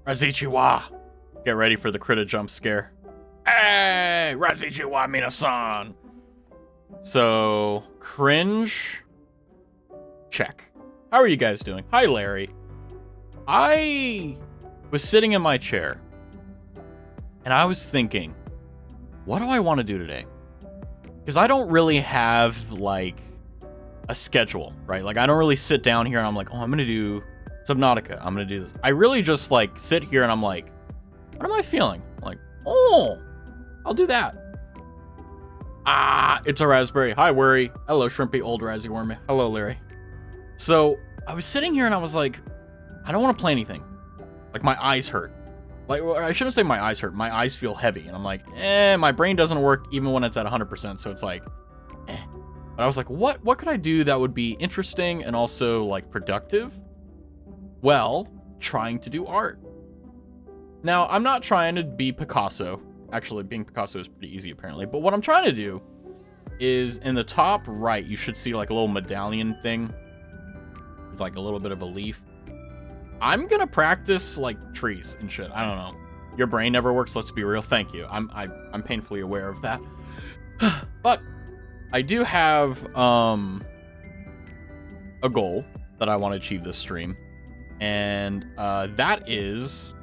Razichiwa. Get ready for the critter jump scare. Hey, Razichiwa Minasan. So, cringe. Check. How are you guys doing? Hi, Larry. I was sitting in my chair, and I was thinking, what do I want to do today? Because I don't really have, like, a schedule, right? Like, I don't really sit down here and I'm like, oh, I'm going to do Subnautica. I'm going to do this. I really just, like, sit here and I'm like, what am I feeling? I'm like, oh, I'll do that. Ah, it's a raspberry. Hi, Worry. Hello, Shrimpy, old Razzie Wormy. Hello, Larry. So, I was sitting here and I was like, I don't want to play anything. Like, my eyes hurt. Like, I shouldn't say my eyes hurt. My eyes feel heavy. And I'm like, my brain doesn't work even when it's at 100%. So it's like, But I was like, what could I do that would be interesting and also, like, productive? Well, trying to do art. Now, I'm not trying to be Picasso. Actually, being Picasso is pretty easy, apparently. But what I'm trying to do is, in the top right, you should see, like, a little medallion thing. With, like, a little bit of a leaf. I'm gonna practice, like, trees and shit. I don't know. Your brain never works, let's be real. Thank you. I'm painfully aware of that. But I do have a goal that I want to achieve this stream. And that is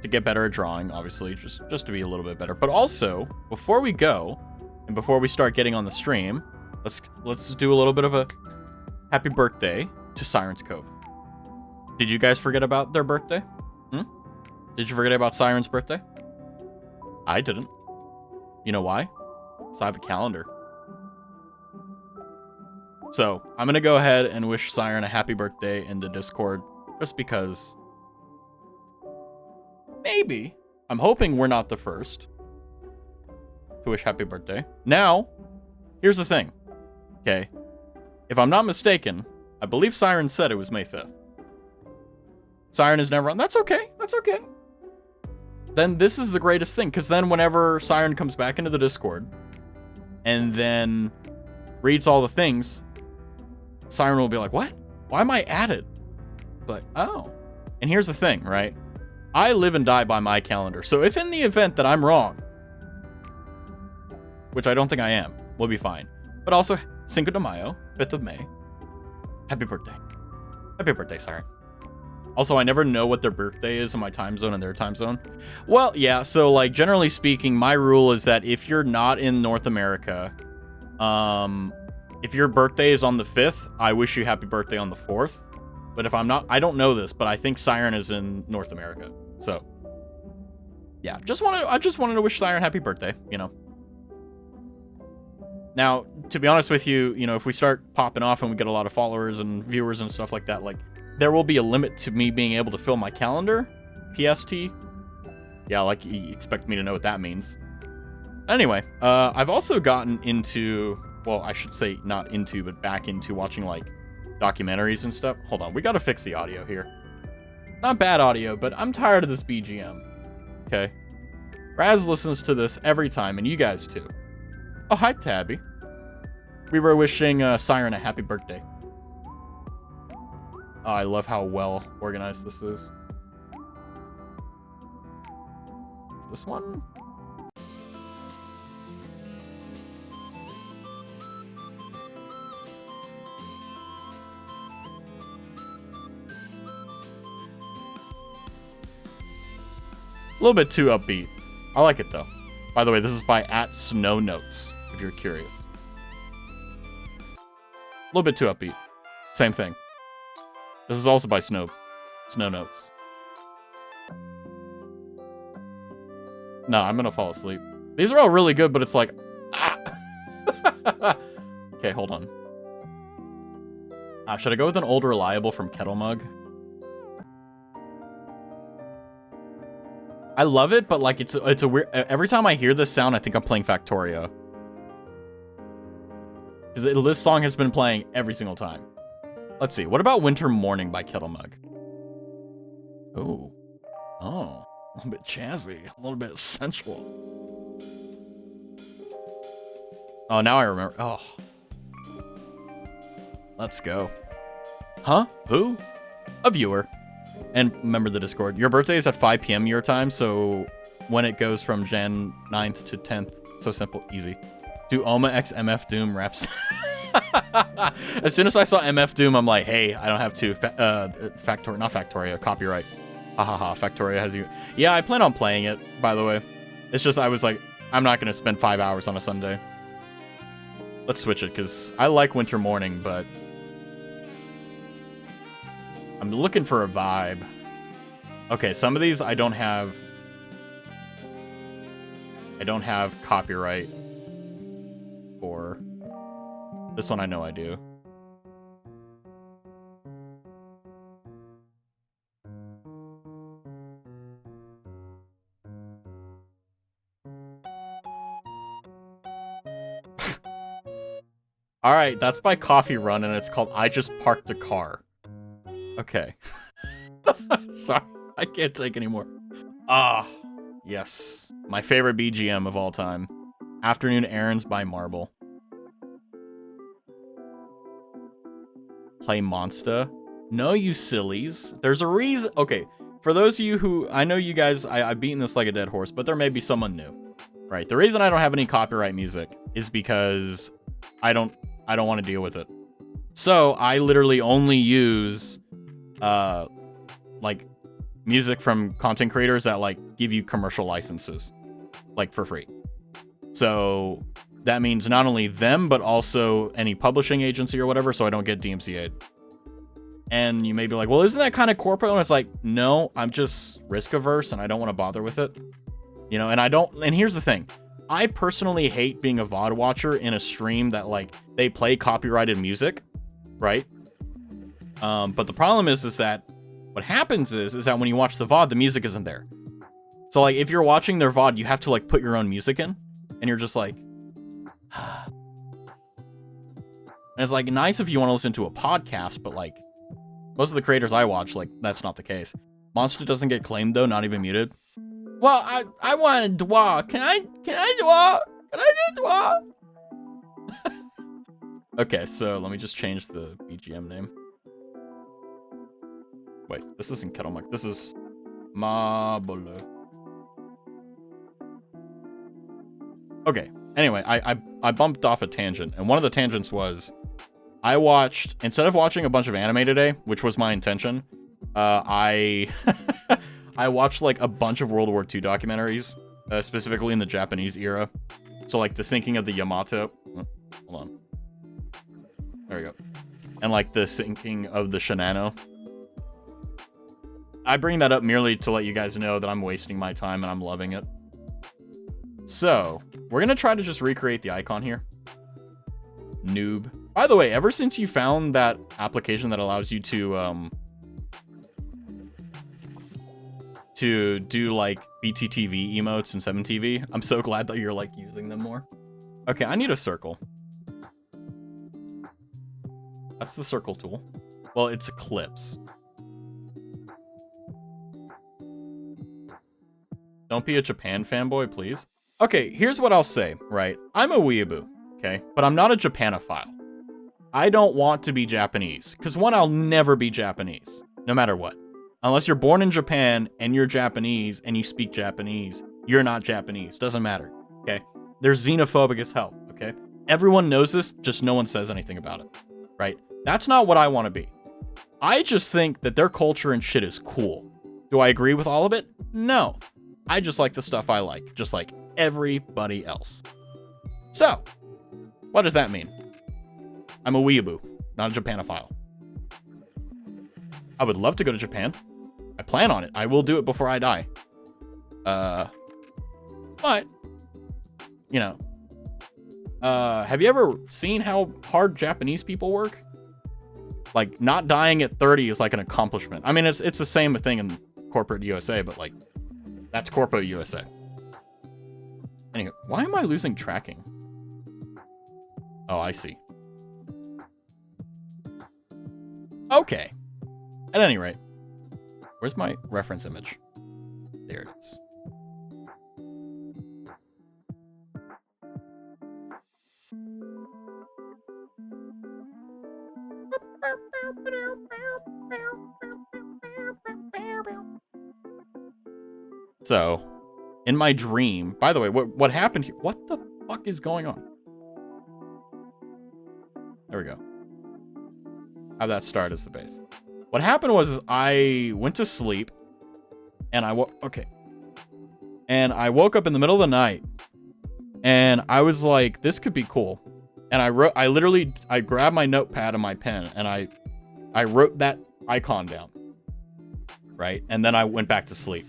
to get better at drawing, obviously, just to be a little bit better. But also, before we go, and before we start getting on the stream, let's do a little bit of a happy birthday to Siren's Cove. Did you guys forget about their birthday? Did you forget about Siren's birthday? I didn't. You know why? Because I have a calendar. So, I'm going to go ahead and wish Siren a happy birthday in the Discord, just because maybe, I'm hoping we're not the first to wish happy birthday. Now, here's the thing, okay? If I'm not mistaken, I believe Siren said it was May 5th. Siren is never on. That's okay. That's okay. Then this is the greatest thing, because then whenever Siren comes back into the Discord and then reads all the things, Siren will be like, what? Why am I added? But, oh. And here's the thing, right? I live and die by my calendar. So if in the event that I'm wrong, which I don't think I am, we'll be fine. But also, Cinco de Mayo, 5th of May. Happy birthday. Happy birthday, Siren. Also, I never know what their birthday is in my time zone and their time zone. Well, yeah, so, like, generally speaking, my rule is that if you're not in North America, if your birthday is on the 5th, I wish you happy birthday on the 4th. But if I'm not, I don't know this, but I think Siren is in North America. So, yeah, I just wanted to wish Siren happy birthday, you know. Now, to be honest with you, you know, if we start popping off and we get a lot of followers and viewers and stuff like that, like, there will be a limit to me being able to fill my calendar. PST. Yeah, like, you expect me to know what that means. Anyway, I've also gotten into, well, I should say not into, but back into watching, like, documentaries and stuff. Hold on, we gotta fix the audio here. Not bad audio, but I'm tired of this BGM. Okay? Raz listens to this every time, and you guys too. Oh, hi, Tabby. We were wishing Siren a happy birthday. Oh, I love how well organized this is. This one? A little bit too upbeat. I like it though. By the way, this is by @SnowNotes, if you're curious. A little bit too upbeat. Same thing. This is also by SnowNotes. No, I'm gonna fall asleep. These are all really good, but it's like, ah. Okay, hold on. Should I go with an old reliable from Kettle Mug? I love it, but like it's a weird. Every time I hear this sound, I think I'm playing Factorio. Because this song has been playing every single time. Let's see. What about Winter Morning by Kettle Mug? Oh, a little bit jazzy, a little bit sensual. Oh, now I remember. Oh, let's go. Huh? Who? A viewer. And remember the Discord. Your birthday is at 5 p.m. your time, so when it goes from Jan 9th to 10th, so simple, easy. Do Oma X MF Doom raps. As soon as I saw MF Doom, I'm like, hey, I don't have to. Factoria, copyright. Hahaha, Factoria has you. Yeah, I plan on playing it, by the way. It's just, I was like, I'm not going to spend 5 hours on a Sunday. Let's switch it, because I like Winter Morning, but I'm looking for a vibe. Okay, some of these I don't have copyright for. This one I know I do. Alright, that's by Coffee Run, and it's called I Just Parked a Car. Okay. Sorry, I can't take anymore. Ah, yes. My favorite BGM of all time. Afternoon Errands by Marble. Play Monster. No, you sillies. There's a reason. Okay, for those of you who, I know you guys, I've beaten this like a dead horse, but there may be someone new. Right, the reason I don't have any copyright music is because I don't want to deal with it. So I literally only use like music from content creators that like give you commercial licenses like for free. So that means not only them but also any publishing agency or whatever, so I don't get DMCA'd. And you may be like, well, isn't that kind of corporate? And it's like, no, I'm just risk averse and I don't want to bother with it. You know, and here's the thing. I personally hate being a VOD watcher in a stream that like they play copyrighted music, right? But the problem is that what happens is that when you watch the VOD, the music isn't there. So like if you're watching their VOD, you have to like put your own music in, and you're just like, and it's like nice if you want to listen to a podcast, but like most of the creators I watch, like that's not the case. Monster doesn't get claimed though, not even muted. Well, I want a dwa. Can I dwa? Can I get dwa? Okay, so let me just change the BGM name. Wait, this isn't Kettle Mic. This is Marble. Okay, anyway, I bumped off a tangent, and one of the tangents was I watched, instead of watching a bunch of anime today, which was my intention, I watched like a bunch of World War II documentaries, specifically in the Japanese era. So like the sinking of the Yamato. Oh, hold on. There we go. And like the sinking of the Shinano. I bring that up merely to let you guys know that I'm wasting my time and I'm loving it. So we're going to try to just recreate the icon here. Noob. By the way, ever since you found that application that allows you to do like BTTV emotes and 7TV, I'm so glad that you're like using them more. Okay, I need a circle. That's the circle tool. Well, it's Eclipse. Don't be a Japan fanboy, please. Okay, here's what I'll say, right? I'm a weeaboo, okay? But I'm not a Japanophile. I don't want to be Japanese, because one, I'll never be Japanese, no matter what. Unless you're born in Japan and you're Japanese and you speak Japanese, you're not Japanese. Doesn't matter, okay? They're xenophobic as hell, okay? Everyone knows this, just no one says anything about it, right? That's not what I want to be. I just think that their culture and shit is cool. Do I agree with all of it? No. I just like the stuff I like, just like everybody else. So, what does that mean? I'm a weeaboo, not a Japanophile. I would love to go to Japan. I plan on it. I will do it before I die. But, you know, have you ever seen how hard Japanese people work? Like, not dying at 30 is like an accomplishment. I mean, it's the same thing in corporate USA, but like, that's Corpo USA. Anyway, why am I losing tracking? Oh, I see. Okay. At any rate, where's my reference image? There it is. So, in my dream, by the way, what happened here? What the fuck is going on? There we go. Have that start as the base. What happened was I went to sleep, and I woke up in the middle of the night, and I was like, this could be cool. And I grabbed my notepad and my pen, and I wrote that icon down, right? And then I went back to sleep.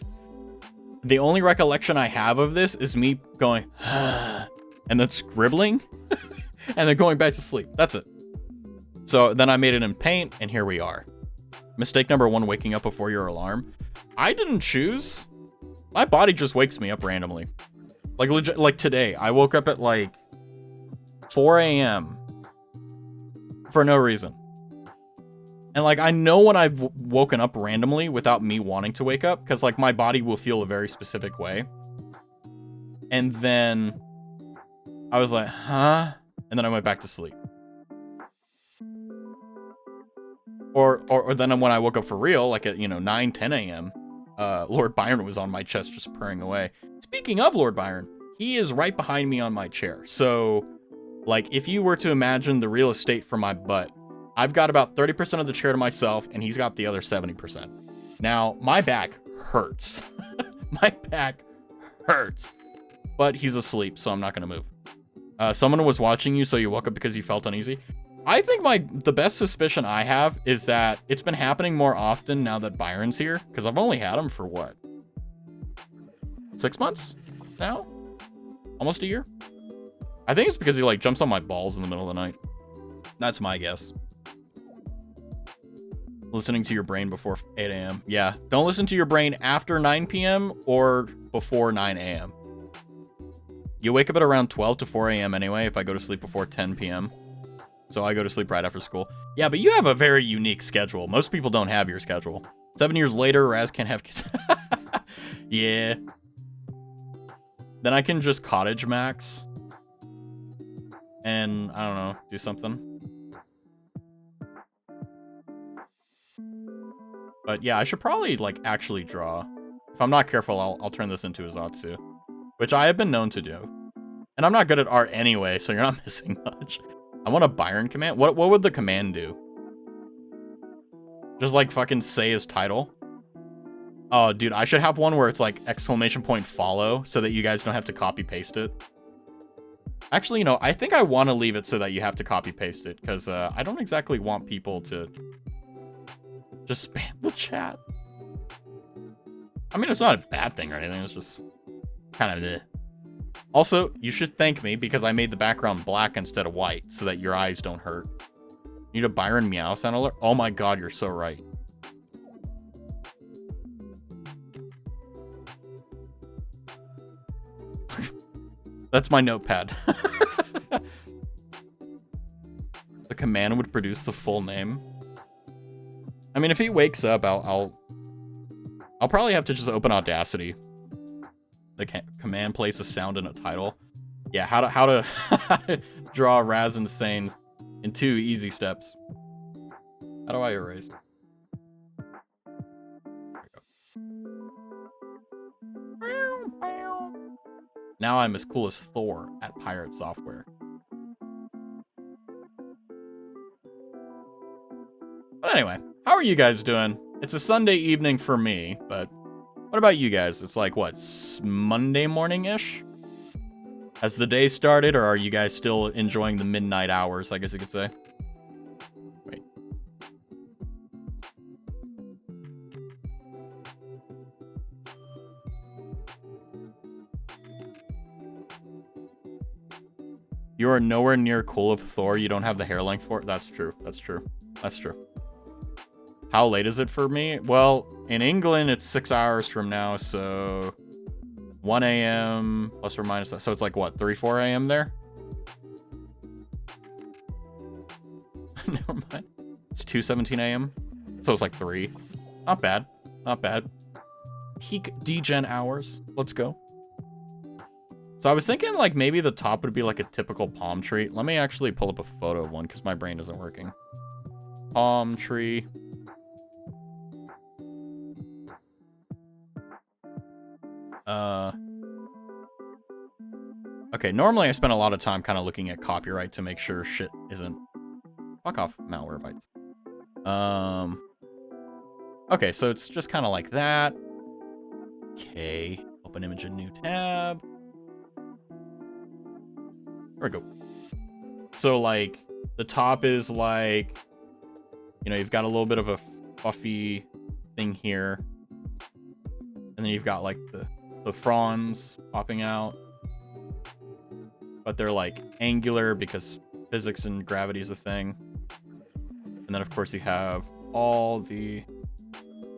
The only recollection I have of this is me going, and then scribbling, and then going back to sleep. That's it. So then I made it in Paint, and here we are. Mistake number 1, waking up before your alarm. I didn't choose. My body just wakes me up randomly. Like legit, like today, I woke up at like 4 a.m. for no reason. And like, I know when I've woken up randomly without me wanting to wake up, because like my body will feel a very specific way. And then I was like, huh? And then I went back to sleep. Or then when I woke up for real, like at, 9, 10 a.m., Lord Byron was on my chest just purring away. Speaking of Lord Byron, he is right behind me on my chair. So, like, if you were to imagine the real estate for my butt, I've got about 30% of the chair to myself, and he's got the other 70%. Now, my back hurts. My back hurts. But he's asleep, so I'm not going to move. Someone was watching you, so you woke up because you felt uneasy. I think the best suspicion I have is that it's been happening more often now that Byron's here, because I've only had him for what? 6 months now? Almost a year? I think it's because he like jumps on my balls in the middle of the night. That's my guess. Listening to your brain before 8 a.m. Yeah, don't listen to your brain after 9 p.m. or before 9 a.m. You wake up at around 12 to 4 a.m. anyway if I go to sleep before 10 p.m. So I go to sleep right after school. Yeah, but you have a very unique schedule. Most people don't have your schedule. 7 years later, Raz can't have kids. Yeah. Then I can just cottage max. And, I don't know, do something. But yeah, I should probably, like, actually draw. If I'm not careful, I'll turn this into a Zatsu. Which I have been known to do. And I'm not good at art anyway, so you're not missing much. I want a Byron command. What would the command do? Just like fucking say his title? Oh, dude, I should have one where it's like exclamation point follow so that you guys don't have to copy paste it. Actually, I think I want to leave it so that you have to copy paste it because I don't exactly want people to just spam the chat. I mean, it's not a bad thing or anything. It's just kind of Also, you should thank me because I made the background black instead of white so that your eyes don't hurt. Need a Byron meow sound alert? Oh my god, you're so right. That's my notepad. The command would produce the full name. I mean, if he wakes up, I'll probably have to just open Audacity. The command place a sound in a title. Yeah, how to draw Raz Insane in 2 easy steps. How do I erase? There we go. Now I'm as cool as Thor at Pirate Software. But anyway, how are you guys doing? It's a Sunday evening for me, but what about you guys? It's like, what, Monday morning-ish? Has the day started, or are you guys still enjoying the midnight hours, I guess you could say? Wait. You are nowhere near cool of Thor. You don't have the hair length for it. That's true. That's true. That's true. How late is it for me? Well, in England, it's 6 hours from now, so 1 a.m. plus or minus. So it's like, what, 3, 4 a.m. there? Never mind. It's 2:17 a.m. So it's like 3. Not bad. Not bad. Peak degen hours. Let's go. So I was thinking, like, maybe the top would be like a typical palm tree. Let me actually pull up a photo of one, because my brain isn't working. Palm tree. Okay, normally I spend a lot of time kind of looking at copyright to make sure shit isn't... Fuck off, Malwarebytes. Okay, so it's just kind of like that. Okay, open image in new tab. There we go. So, like, the top is like, you know, you've got a little bit of a fluffy thing here. And then you've got, like, the fronds popping out. But they're, like, angular because physics and gravity is a thing. And then, of course, you have all the...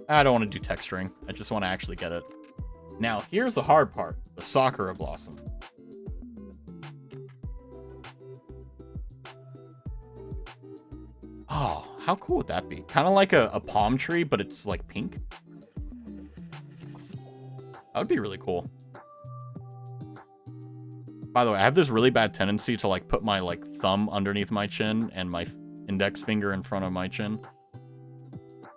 I don't want to do texturing. I just want to actually get it. Now, here's the hard part. The Sakura Blossom. Oh, how cool would that be? Kind of like a palm tree, but it's like pink. That would be really cool. By the way, I have this really bad tendency to like put my like thumb underneath my chin and my index finger in front of my chin.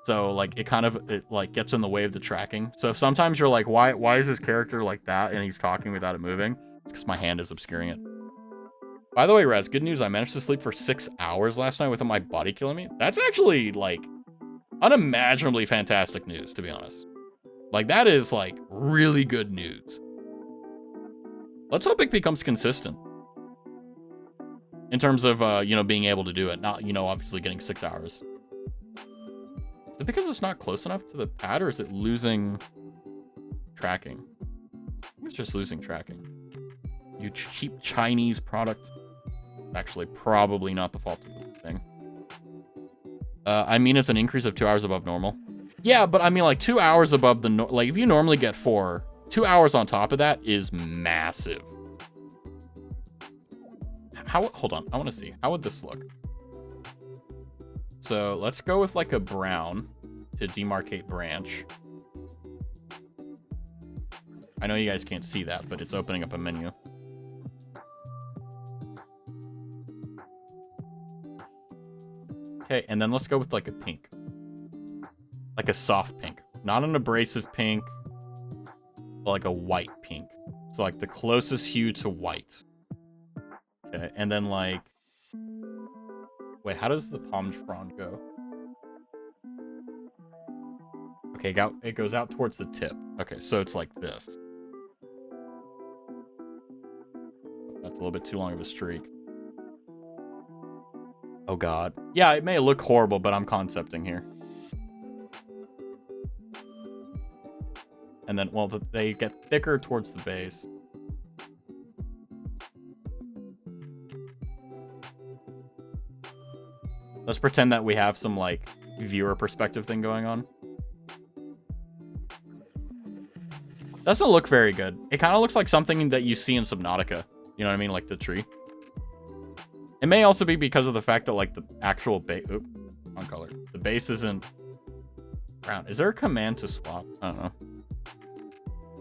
So like it like gets in the way of the tracking. So if sometimes you're like, why is this character like that and he's talking without it moving? It's because my hand is obscuring it. By the way, Raz, good news. I managed to sleep for 6 hours last night without my body killing me. That's actually, like, unimaginably fantastic news, to be honest. Like, that is, like, really good news. Let's hope it becomes consistent. In terms of, you know, being able to do it. Not, you know, obviously getting 6 hours. Is it because it's not close enough to the pad, or is it losing tracking? I think it's just losing tracking. You cheap Chinese product. Actually, probably not the fault of the thing. I mean, it's an increase of 2 hours above normal. Yeah, but I mean, like, 2 hours above the... like, if you normally get 4, 2 hours on top of that is massive. How... hold on, I want to see. How would this look? So, let's go with, like, a brown to demarcate branch. I know you guys can't see that, but it's opening up a menu. Okay, and then let's go with like a pink. Like a soft pink. Not an abrasive pink, but like a white pink. So like the closest hue to white. Okay, and then like... wait, how does the palm frond go? Okay, it goes out towards the tip. Okay, so it's like this. That's a little bit too long of a streak. Oh god. Yeah, it may look horrible, but I'm concepting here. And then, well, they get thicker towards the base. Let's pretend that we have some, like, viewer perspective thing going on. Doesn't look very good. It kind of looks like something that you see in Subnautica. You know what I mean? Like the tree. It may also be because of the fact that, like, the actual base... oop, wrong color. The base isn't brown. Is there a command to swap? I don't know.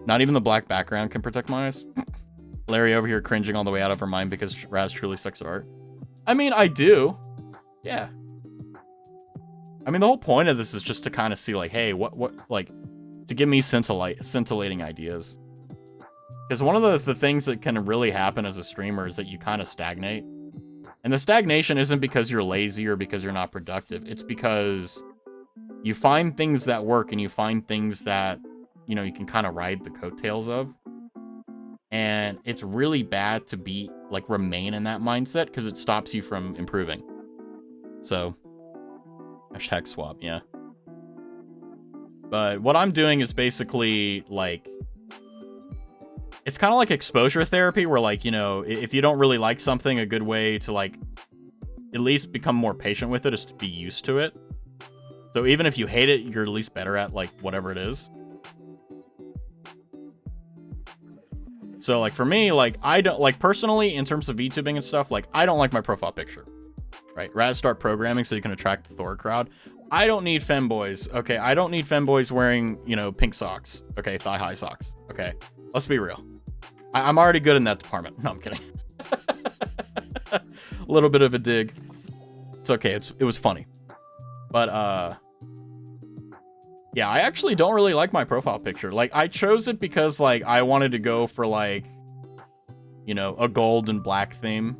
Not even the black background can protect my eyes. Larry over here cringing all the way out of her mind because Raz truly sucks at art. I mean, I do. Yeah. I mean, the whole point of this is just to kind of see, like, hey, what, like, to give me scintillating ideas. Because one of the things that can really happen as a streamer is that you kind of stagnate. And the stagnation isn't because you're lazy or because you're not productive. It's because you find things that work and you find things that, you know, you can kind of ride the coattails of. And it's really bad to be, like, remain in that mindset because it stops you from improving. So, hashtag swap, yeah. But what I'm doing is basically, like, it's kind of like exposure therapy where, like, you know, if you don't really like something, a good way to, like, at least become more patient with it is to be used to it. So even if you hate it, you're at least better at, like, whatever it is. So, like, for me, like, I don't, like, personally, in terms of VTubing and stuff, like, I don't like my profile picture. Right? Raz start programming so you can attract the Thor crowd. I don't need femboys, okay? I don't need femboys wearing, you know, pink socks. Okay, thigh-high socks. Okay, let's be real. I'm already good in that department. No, I'm kidding. A little bit of a dig. It's okay, it was funny. But, Yeah, I actually don't really like my profile picture. Like, I chose it because, like, I wanted to go for, like, you know, a gold and black theme.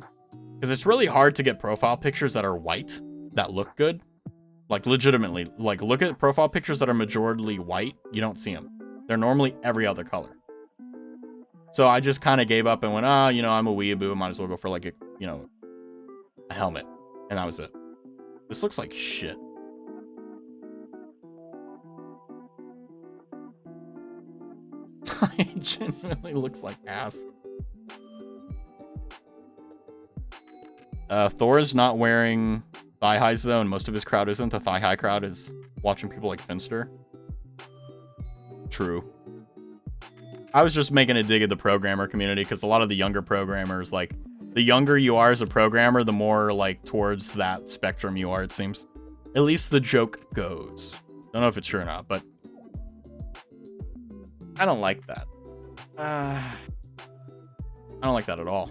Because it's really hard to get profile pictures that are white that look good. Like, legitimately. Like, look at profile pictures that are majority white. You don't see them. They're normally every other color. So I just kind of gave up and went, you know, I'm a weeaboo. Might as well go for, like, a, you know, a helmet. And that was it. This looks like shit. It genuinely looks like ass. Thor is not wearing thigh highs though, and most of his crowd isn't. The thigh high crowd is watching people like Finster. True. I was just making a dig at the programmer community because a lot of the younger programmers, like, the younger you are as a programmer, the more like towards that spectrum you are, it seems. At least the joke goes. Don't know if it's true or not, but I don't like that. I don't like that at all.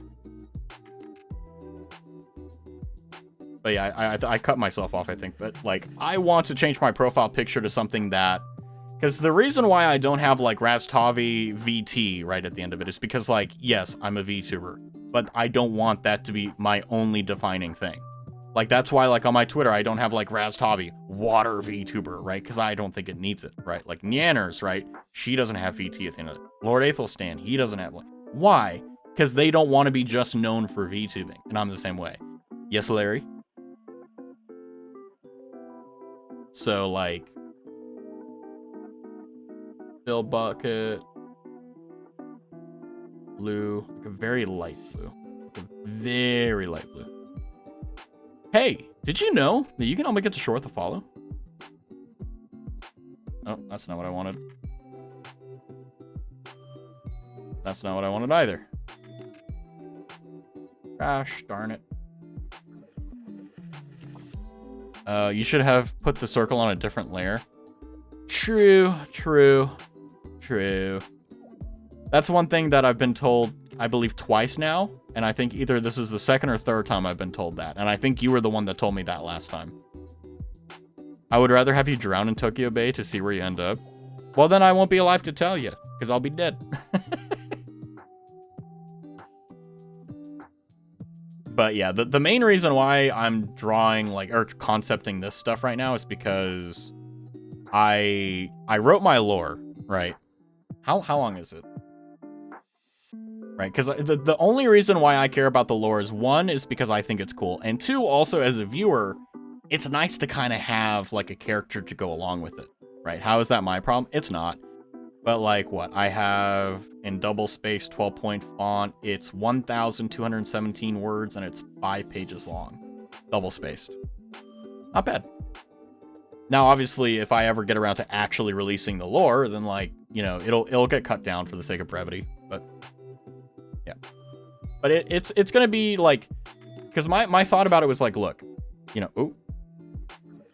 But yeah, I cut myself off, I think. But, like, I want to change my profile picture to something that... Because the reason why I don't have, like, Raztavi VT right at the end of it is because, like, yes, I'm a VTuber. But I don't want that to be my only defining thing. Like, that's why, like, on my Twitter, I don't have, like, Raztavi, water VTuber, right? Because I don't think it needs it, right? Like, Nyanners, right? She doesn't have VT at the end of it. Lord Aethelstan, he doesn't have, like... Why? Because they don't want to be just known for VTubing. And I'm the same way. Yes, Larry? So, like... Bill Bucket... Blue. Like a very light blue. Like a very light blue. Hey, did you know that you can only get to shore with a follow? Oh, that's not what I wanted. That's not what I wanted either. Gosh darn it. You should have put the circle on a different layer. True. That's one thing that I've been told, I believe, twice now. And I think either this is the second or third time I've been told that. And I think you were the one that told me that last time. I would rather have you drown in Tokyo Bay to see where you end up. Well, then I won't be alive to tell you, because I'll be dead. But yeah, the main reason why I'm drawing, like, or concepting this stuff right now is because I wrote my lore, right? How long is it? Right, because the only reason why I care about the lore is, one, is because I think it's cool, and two, also as a viewer, it's nice to kind of have, like, a character to go along with it, right? How is that my problem? It's not. But, like, what? I have, in double-spaced 12-point font, it's 1,217 words, and it's 5 pages long. Double-spaced. Not bad. Now, obviously, if I ever get around to actually releasing the lore, then, like, you know, it'll get cut down for the sake of brevity, but... yeah. But it's gonna be, like... Because my thought about it was, like, look, you know... Ooh.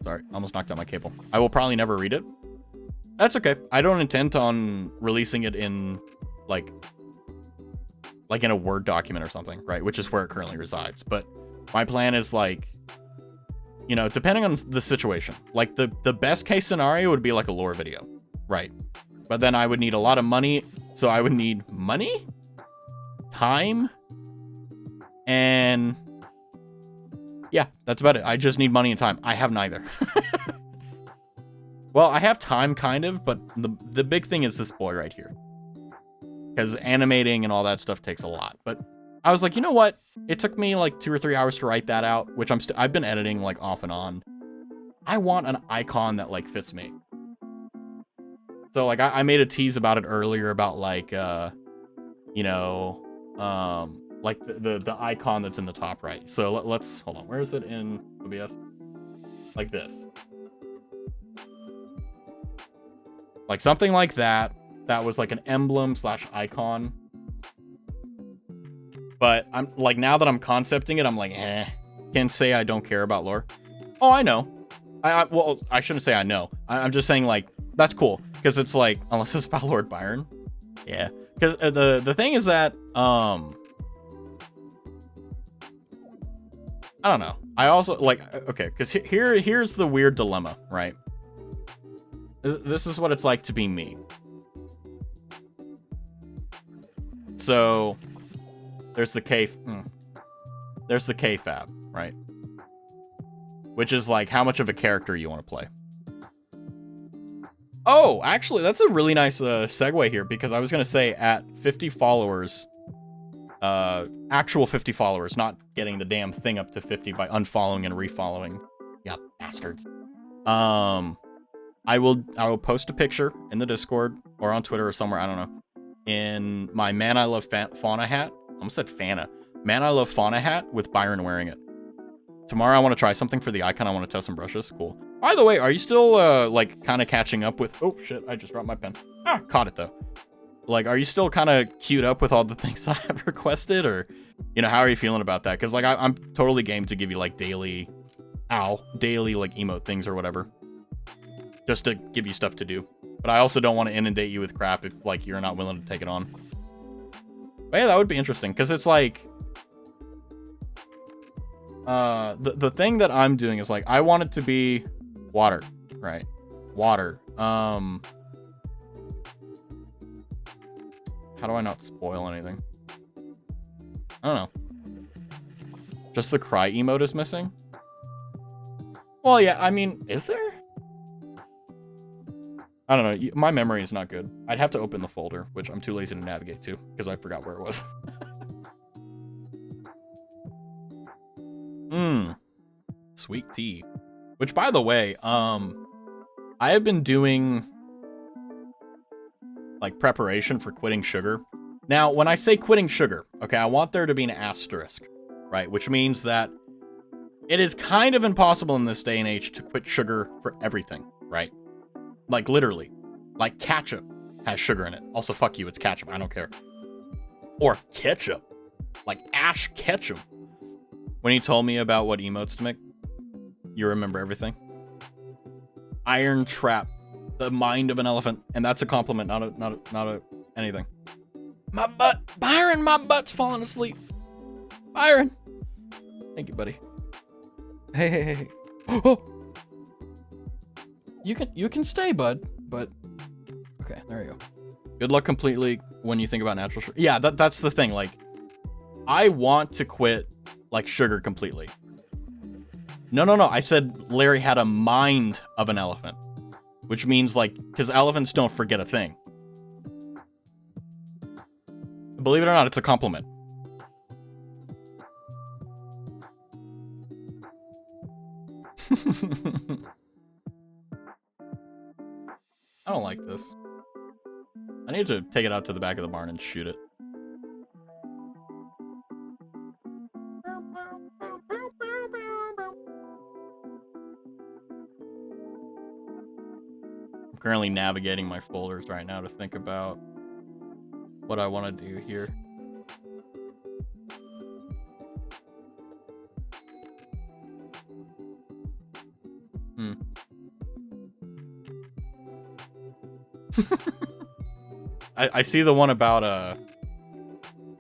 Sorry, almost knocked out my cable. I will probably never read it. That's okay. I don't intend on releasing it in, like in a Word document or something, right? Which is where it currently resides. But my plan is, like, you know, depending on the situation. Like, the best case scenario would be, like, a lore video, right? But then I would need a lot of money. So I would need money, time, and... yeah, that's about it. I just need money and time. I have neither. Well, I have time, kind of, but the big thing is this boy right here. Because animating and all that stuff takes a lot. But I was like, you know what? It took me like 2 or 3 hours to write that out, which I've been editing like off and on. I want an icon that like fits me. So like I made a tease about it earlier about like, you know, like the icon that's in the top right. So let's, hold on. Where is it in OBS? Like this. Like something like that. That was like an emblem / icon. But I'm like, now that I'm concepting it, I'm like, can't say I don't care about lore. Oh, I know. Well, I shouldn't say I know. I'm just saying like, that's cool. Because it's like, unless it's about Lord Byron. Yeah. Because the thing is that, I don't know. I also like, okay, because here's the weird dilemma, right? This is what it's like to be me. So there's the there's the KFAB, right? Which is like how much of a character you want to play. Oh, actually, that's a really nice segue here, because I was going to say at 50 followers, actual 50 followers, not getting the damn thing up to 50 by unfollowing and refollowing. Yeah, bastards. I will post a picture in the Discord or on Twitter or somewhere, I don't know, in my Man I Love Fauna hat. I almost said Fana. Man I Love Fauna hat with Byron wearing it. Tomorrow I want to try something for the icon. I want to test some brushes. Cool. By the way, are you still, like, kind of catching up with... Oh, shit, I just dropped my pen. Ah, caught it, though. Like, are you still kind of queued up with all the things I have requested? Or, you know, how are you feeling about that? Because, like, I'm totally game to give you, like, daily, like, emote things or whatever. Just to give you stuff to do. But I also don't want to inundate you with crap if, like, you're not willing to take it on. But yeah, that would be interesting, because it's like... the thing that I'm doing is, like, I want it to be water, right? Water. How do I not spoil anything? I don't know. Just the cry emote is missing? Well, yeah, I mean, is there? I don't know. My memory is not good. I'd have to open the folder, which I'm too lazy to navigate to, because I forgot where it was. Sweet tea. Which, by the way, I have been doing, like, preparation for quitting sugar. Now, when I say quitting sugar, okay, I want there to be an asterisk, right? Which means that it is kind of impossible in this day and age to quit sugar for everything, right? Like, literally. Like, ketchup has sugar in it. Also, fuck you, it's ketchup, I don't care. Or ketchup. Like, Ash Ketchum. When he told me about what emotes to make, you remember everything. Iron Trap. The mind of an elephant. And that's a compliment, not a anything. My butt. Byron, my butt's falling asleep. Byron. Thank you, buddy. Hey. Oh. You can stay, bud. But okay, there you go. Good luck completely when you think about natural sugar. Yeah, that's the thing. Like, I want to quit, like, sugar completely. No. I said Larry had a mind of an elephant. Which means, like, because elephants don't forget a thing. Believe it or not, it's a compliment. I don't like this. I need to take it out to the back of the barn and shoot it. I'm currently navigating my folders right now to think about what I want to do here. I see the one about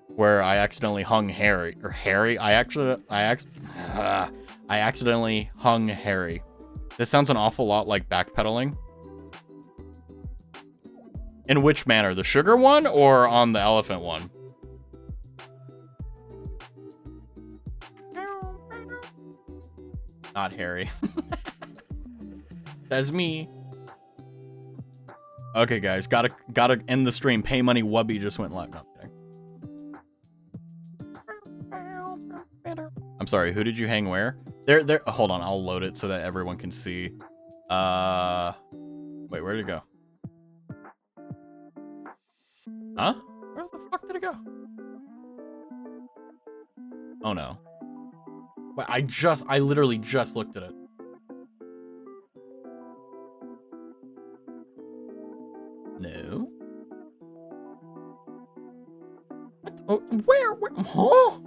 where I accidentally hung Harry I accidentally hung Harry. This sounds an awful lot like backpedaling. In which manner? The sugar one or on the elephant one? Not Harry. That's me. Okay, guys, gotta end the stream. Pay money. Wubby just went live. No, I'm kidding. I'm sorry. Who did you hang where? There. Hold on. I'll load it so that everyone can see. Wait, where did it go? Huh? Where the fuck did it go? Oh no. Wait, I literally just looked at it. No. What? Oh, where? Huh?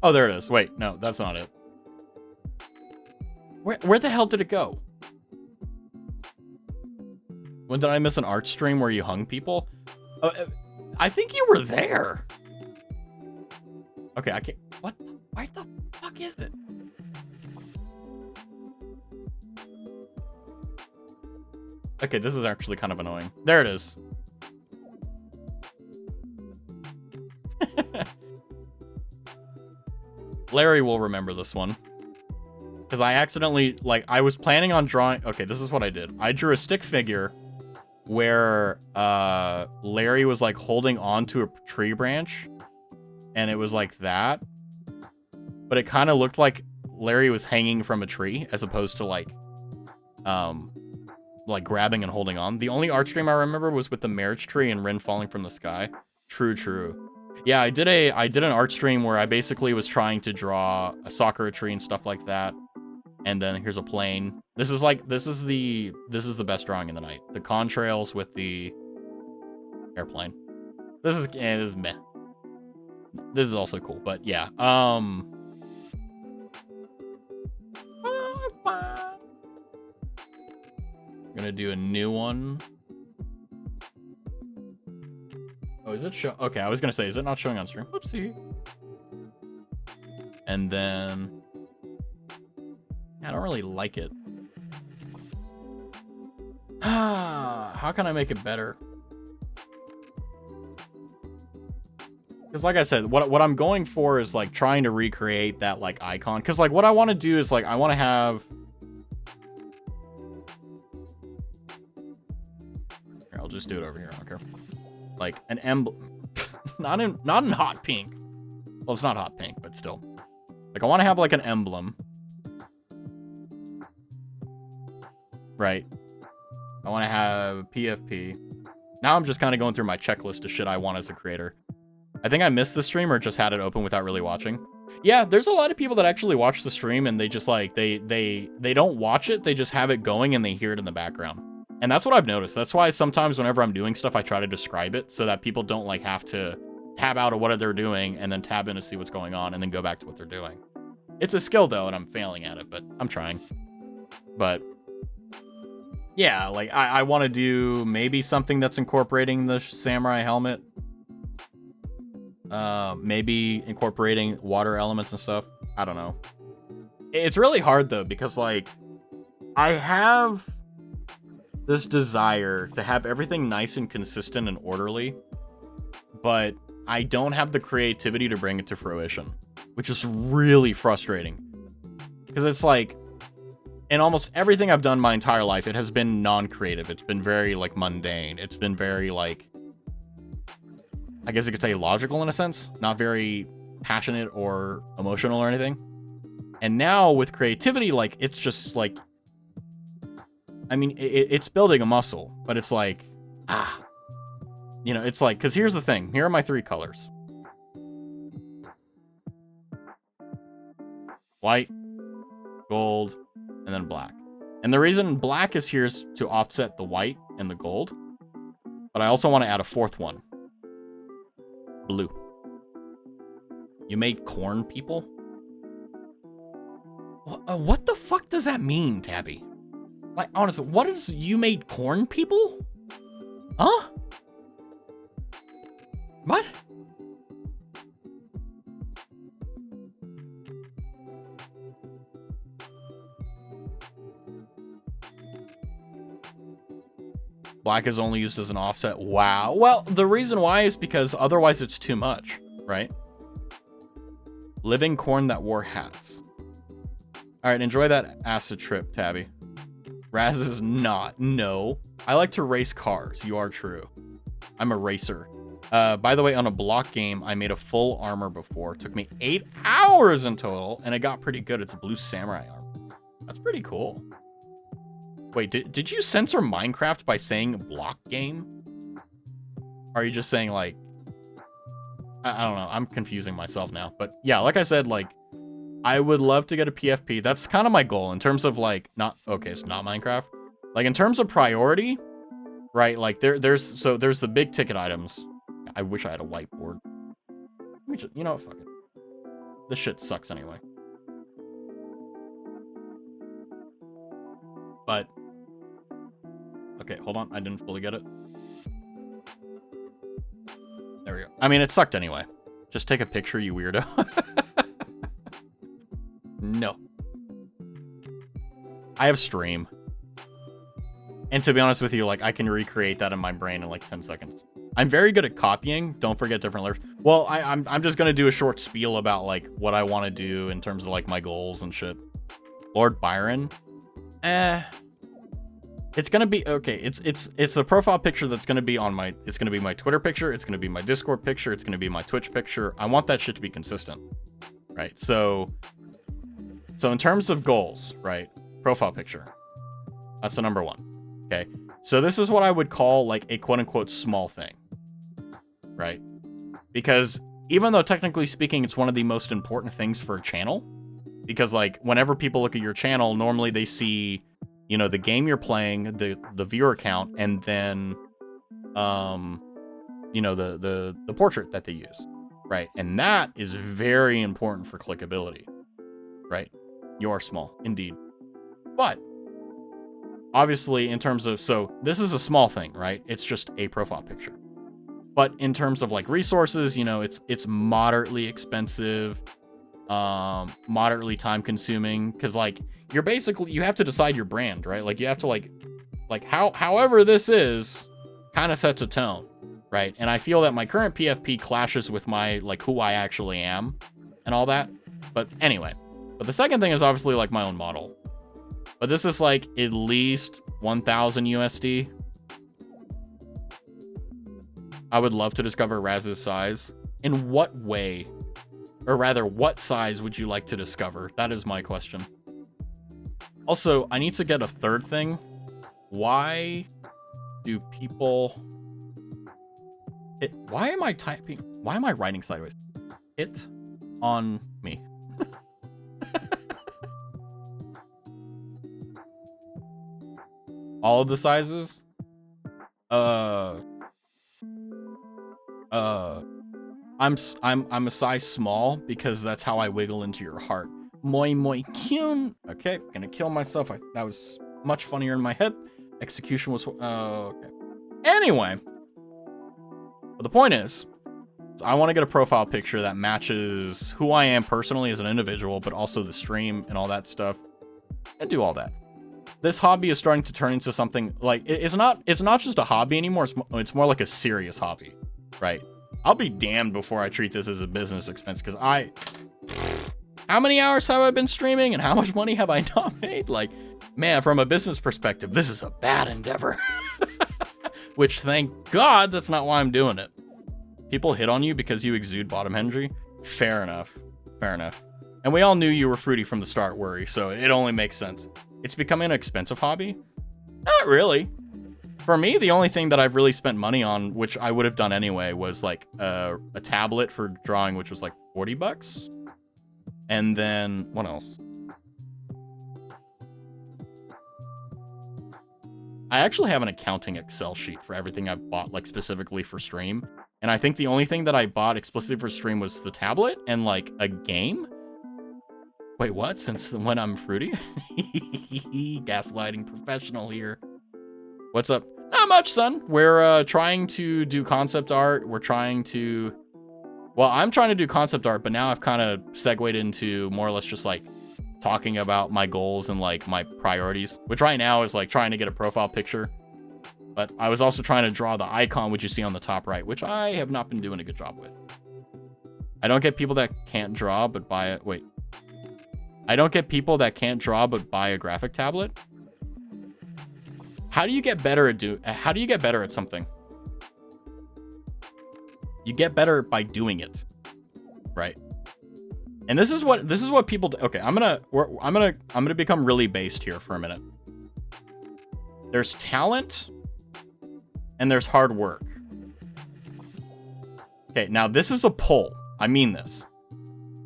Oh, there it is. Wait, no, that's not it. Where the hell did it go? When did I miss an art stream where you hung people? I think you were there. Okay, I can't. What? Where the fuck is it? Okay, this is actually kind of annoying. There it is. Larry will remember this one. Because I accidentally, like, I was planning on drawing... Okay, this is what I did. I drew a stick figure where Larry was, like, holding onto a tree branch. And it was like that. But it kind of looked like Larry was hanging from a tree as opposed to, like grabbing and holding on. The only art stream I remember was with the marriage tree and Rin falling from the sky. True. Yeah, I did an art stream where I basically was trying to draw a Sakura tree and stuff like that. And then here's a plane. This is the best drawing in the night. The contrails with the airplane. This is meh. This is also cool, but yeah. I'm gonna do a new one. Oh, is it show? Okay, I was gonna say, is it not showing on stream? Whoopsie. And then I don't really like it. How can I make it better? Because like I said, what I'm going for is like trying to recreate that like icon. Because like what I want to do is like I want to have... Here, I'll just do it over here. I don't care. Like an emblem. not in hot pink. Well, it's not hot pink, but still. Like I want to have like an emblem. Right. I want to have PFP. Now I'm just kind of going through my checklist of shit I want as a creator. I think I missed the stream or just had it open without really watching. Yeah, there's a lot of people that actually watch the stream and they just like, they don't watch it, they just have it going and they hear it in the background. And that's what I've noticed. That's why sometimes whenever I'm doing stuff, I try to describe it so that people don't like have to tab out of what they're doing and then tab in to see what's going on and then go back to what they're doing. It's a skill though, and I'm failing at it, but I'm trying. But yeah, like I want to do maybe something that's incorporating the samurai helmet. Maybe incorporating water elements and stuff. I don't know. It's really hard though, because like I have this desire to have everything nice and consistent and orderly, but I don't have the creativity to bring it to fruition, which is really frustrating. Because it's like, in almost everything I've done my entire life, it has been non-creative. It's been very like mundane. It's been very like, I guess you could say logical in a sense, not very passionate or emotional or anything. And now with creativity, like it's just like, I mean, it's building a muscle, but it's like, you know, it's like, because here's the thing. Here are my three colors. White, gold, and then black. And the reason black is here is to offset the white and the gold. But I also want to add a fourth one. Blue. You made corn people? What the fuck does that mean, Tabby? Like, honestly, what is you made corn people? Huh? What? Black is only used as an offset. Wow. Well, the reason why is because otherwise it's too much, right? Living corn that wore hats. All right, enjoy that acid trip, Tabby. Raz is not. No. I like to race cars. You are true. I'm a racer. By the way, on a block game, I made a full armor before. It took me 8 hours in total, and it got pretty good. It's a blue samurai armor. That's pretty cool. Wait, did you censor Minecraft by saying block game? Or are you just saying, like... I don't know. I'm confusing myself now. But yeah, like I said, like, I would love to get a PFP. That's kind of my goal in terms of, like, not... Okay, it's not Minecraft. Like, in terms of priority, right? Like, there's the big ticket items. I wish I had a whiteboard. You know what? Fuck it. This shit sucks anyway. But... Okay, hold on. I didn't fully get it. There we go. I mean, it sucked anyway. Just take a picture, you weirdo. No. I have stream. And to be honest with you, like, I can recreate that in my brain in like 10 seconds. I'm very good at copying. Don't forget different layers. Well, I'm just gonna do a short spiel about like what I want to do in terms of like my goals and shit. Lord Byron, it's gonna be okay. It's a profile picture that's gonna be on my. It's gonna be my Twitter picture. It's gonna be my Discord picture. It's gonna be my Twitch picture. I want that shit to be consistent, right? So in terms of goals, right? Profile picture. That's the number one. Okay. So this is what I would call like a quote unquote small thing, right? Because even though technically speaking, it's one of the most important things for a channel, because like whenever people look at your channel, normally they see, you know, the game you're playing, the viewer count, and then, you know, the portrait that they use, right? And that is very important for clickability, right? You are small, indeed. But obviously, in terms of, so this is a small thing, right? It's just a profile picture. But in terms of like resources, you know, it's moderately expensive, moderately time consuming, because like you're basically, you have to decide your brand, right? Like you have to like however this is kind of sets a tone, right? And I feel that my current PFP clashes with my like who I actually am and all that. But anyway, but the second thing is obviously like my own model. But this is like at least 1,000 USD. I would love to discover Raz's size. In what way? Or rather, what size would you like to discover? That is my question. Also, I need to get a third thing. Why do people... Why am I typing... Why am I writing sideways? Hit on me. All of the sizes? I'm a size small because that's how I wiggle into your heart. Moi cute. Okay, gonna kill myself. That was much funnier in my head. Execution was okay. Anyway, but the point is, I want to get a profile picture that matches who I am personally as an individual, but also the stream and all that stuff, and do all that. This hobby is starting to turn into something like it's not just a hobby anymore. It's more like a serious hobby, right? I'll be damned before I treat this as a business expense, because how many hours have I been streaming and how much money have I not made? Like, man, from a business perspective, this is a bad endeavor. Which, thank God, that's not why I'm doing it. People hit on you because you exude bottom energy. Fair enough. And we all knew you were fruity from the start, Worry, so it only makes sense. It's becoming an expensive hobby? Not really. For me, the only thing that I've really spent money on, which I would have done anyway, was like a tablet for drawing, which was like $40. And then, what else? I actually have an accounting Excel sheet for everything I've bought, like specifically for stream. And I think the only thing that I bought explicitly for stream was the tablet and like a game. Wait, what? Since when I'm fruity? Gaslighting professional here. What's up? Not much, son. We're trying to do concept art. We're trying to... Well, I'm trying to do concept art, but now I've kind of segued into more or less just like talking about my goals and like my priorities, which right now is like trying to get a profile picture. But I was also trying to draw the icon, which you see on the top right, which I have not been doing a good job with. I don't get people that can't draw, but buy it. Wait. I don't get people that can't draw, but buy a graphic tablet. How do you get better at something? You get better by doing it, right? And this is what people do. Okay, I'm gonna become really based here for a minute. There's talent and there's hard work. Okay, now this is a poll. I mean this.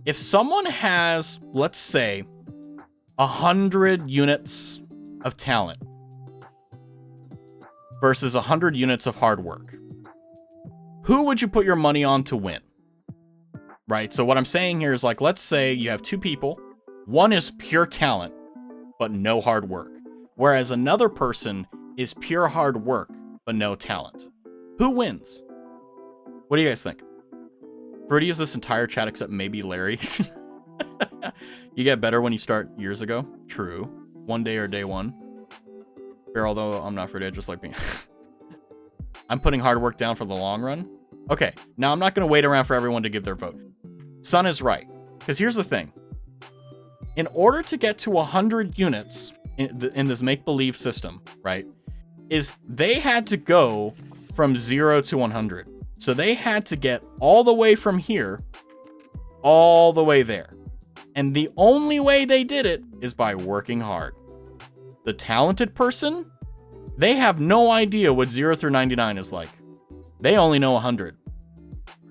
If someone has, let's say, 100 units of talent versus 100 units of hard work, who would you put your money on to win? Right? So what I'm saying here is like, let's say you have two people. One is pure talent, but no hard work. Whereas another person is pure hard work, but no talent. Who wins? What do you guys think? Fruity is this entire chat except maybe Larry. You get better when you start years ago. True. One day or day one. Fair, although I'm not for it, just like being... I'm putting hard work down for the long run. Okay, now I'm not going to wait around for everyone to give their vote. Sun is right. Because here's the thing. In order to get to 100 units in this make-believe system, right, is they had to go from 0 to 100. So they had to get all the way from here, all the way there. And the only way they did it is by working hard. The talented person, they have no idea what 0 through 99 is like. They only know 100.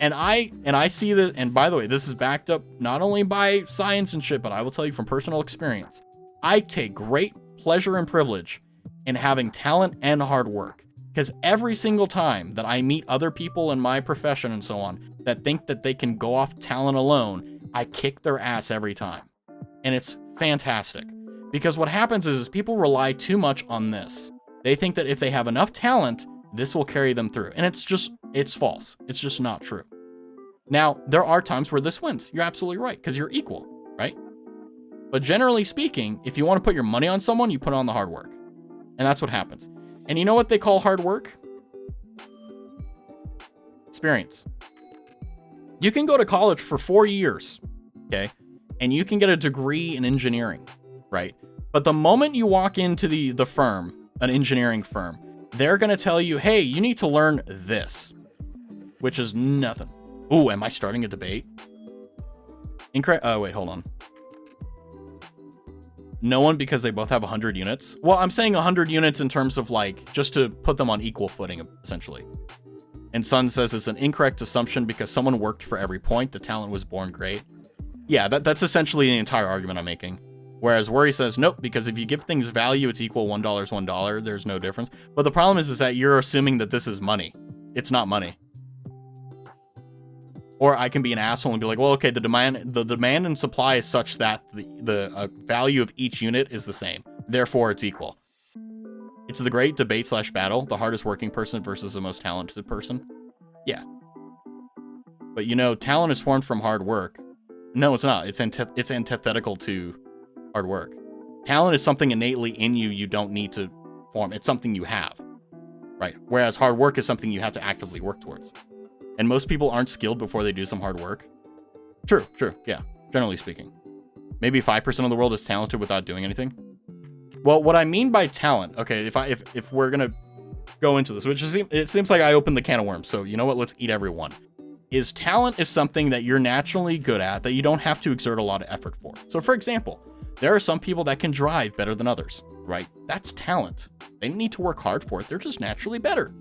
And I see this, and by the way, this is backed up not only by science and shit, but I will tell you from personal experience. I take great pleasure and privilege in having talent and hard work. Because every single time that I meet other people in my profession and so on that think that they can go off talent alone, I kick their ass every time. And it's fantastic. Because what happens is people rely too much on this. They think that if they have enough talent, this will carry them through. And it's false. It's just not true. Now, there are times where this wins. You're absolutely right, because you're equal, right? But generally speaking, if you want to put your money on someone, you put on the hard work. And that's what happens. And you know what they call hard work? Experience. You can go to college for 4 years, okay? And you can get a degree in engineering, right? But the moment you walk into the firm, an engineering firm, they're going to tell you, hey, you need to learn this, which is nothing. Ooh, am I starting a debate? Incorrect. Oh, wait, hold on. No one, because they both have 100 units. Well, I'm saying 100 units in terms of like, just to put them on equal footing, essentially. And Sun says it's an incorrect assumption because someone worked for every point. The talent was born great. Yeah, that's essentially the entire argument I'm making. Whereas Worry says, nope, because if you give things value, it's equal $1 is $1. There's no difference. But the problem is that you're assuming that this is money. It's not money. Or I can be an asshole and be like, well, okay, the demand and supply is such that the value of each unit is the same. Therefore, it's equal. It's the great debate / battle, the hardest working person versus the most talented person. Yeah. But you know, talent is formed from hard work. No, it's not. It's antithetical to hard work. Talent is something innately in you you don't need to form. It's something you have, right? Whereas hard work is something you have to actively work towards. And most people aren't skilled before they do some hard work. True, yeah, generally speaking. Maybe 5% of the world is talented without doing anything. Well, what I mean by talent, okay, if we're gonna go into this, which is, it seems like I opened the can of worms, so you know what, let's eat everyone. Talent is something that you're naturally good at that you don't have to exert a lot of effort for. So for example, there are some people that can drive better than others, right? That's talent. They don't need to work hard for it, they're just naturally better.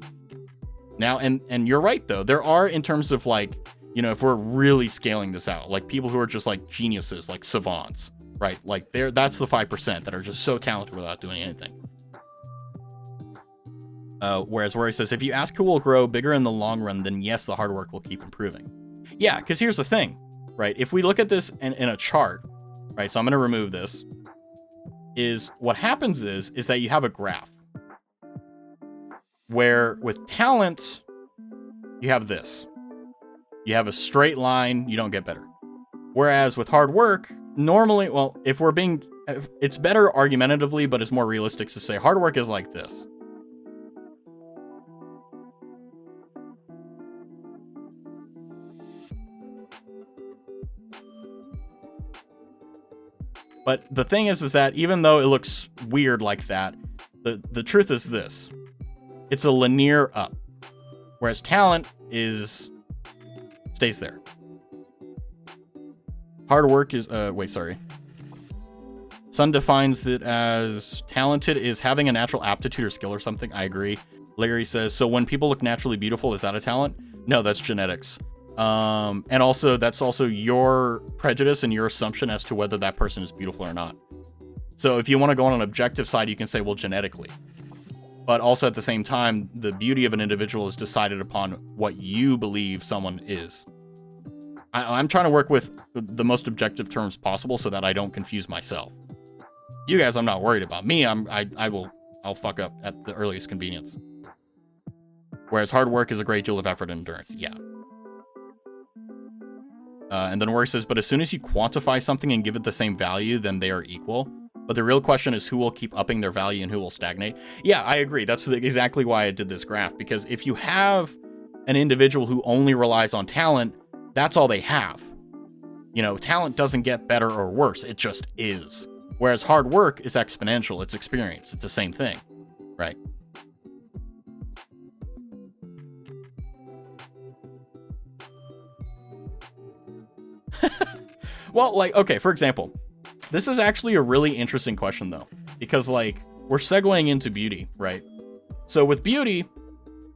Now, and you're right, though. There are, in terms of, like, you know, if we're really scaling this out, like people who are just, like, geniuses, like savants, right? Like, that's the 5% that are just so talented without doing anything. Whereas Worry says, if you ask who will grow bigger in the long run, then yes, the hard work will keep improving. Yeah, because here's the thing, right? If we look at this in a chart, right? So I'm going to remove this. What happens is that you have a graph. Where with talent, you have this. You have a straight line, you don't get better. Whereas with hard work, normally, well, it's better argumentatively, but it's more realistic to say hard work is like this. But the thing is that even though it looks weird like that, the truth is this. It's a linear up, whereas talent stays there. Hard work is, Sun defines it as talented is having a natural aptitude or skill or something. I agree. Larry says, so when people look naturally beautiful, is that a talent? No, that's genetics. And also, that's also your prejudice and your assumption as to whether that person is beautiful or not. So if you want to go on an objective side, you can say, well, genetically. But also at the same time, the beauty of an individual is decided upon what you believe someone is. I'm trying to work with the most objective terms possible so that I don't confuse myself. You guys, I'm not worried about. Me, I'll fuck up at the earliest convenience. Whereas hard work is a great deal of effort and endurance. Yeah. And then Worry says, but as soon as you quantify something and give it the same value, then they are equal. But the real question is who will keep upping their value and who will stagnate. Yeah, I agree. That's exactly why I did this graph, because if you have an individual who only relies on talent, that's all they have. You know, talent doesn't get better or worse. It just is. Whereas hard work is exponential. It's experience. It's the same thing, right? Well, like, okay, for example, this is actually a really interesting question, though, because, like, we're segueing into beauty, right? So with beauty,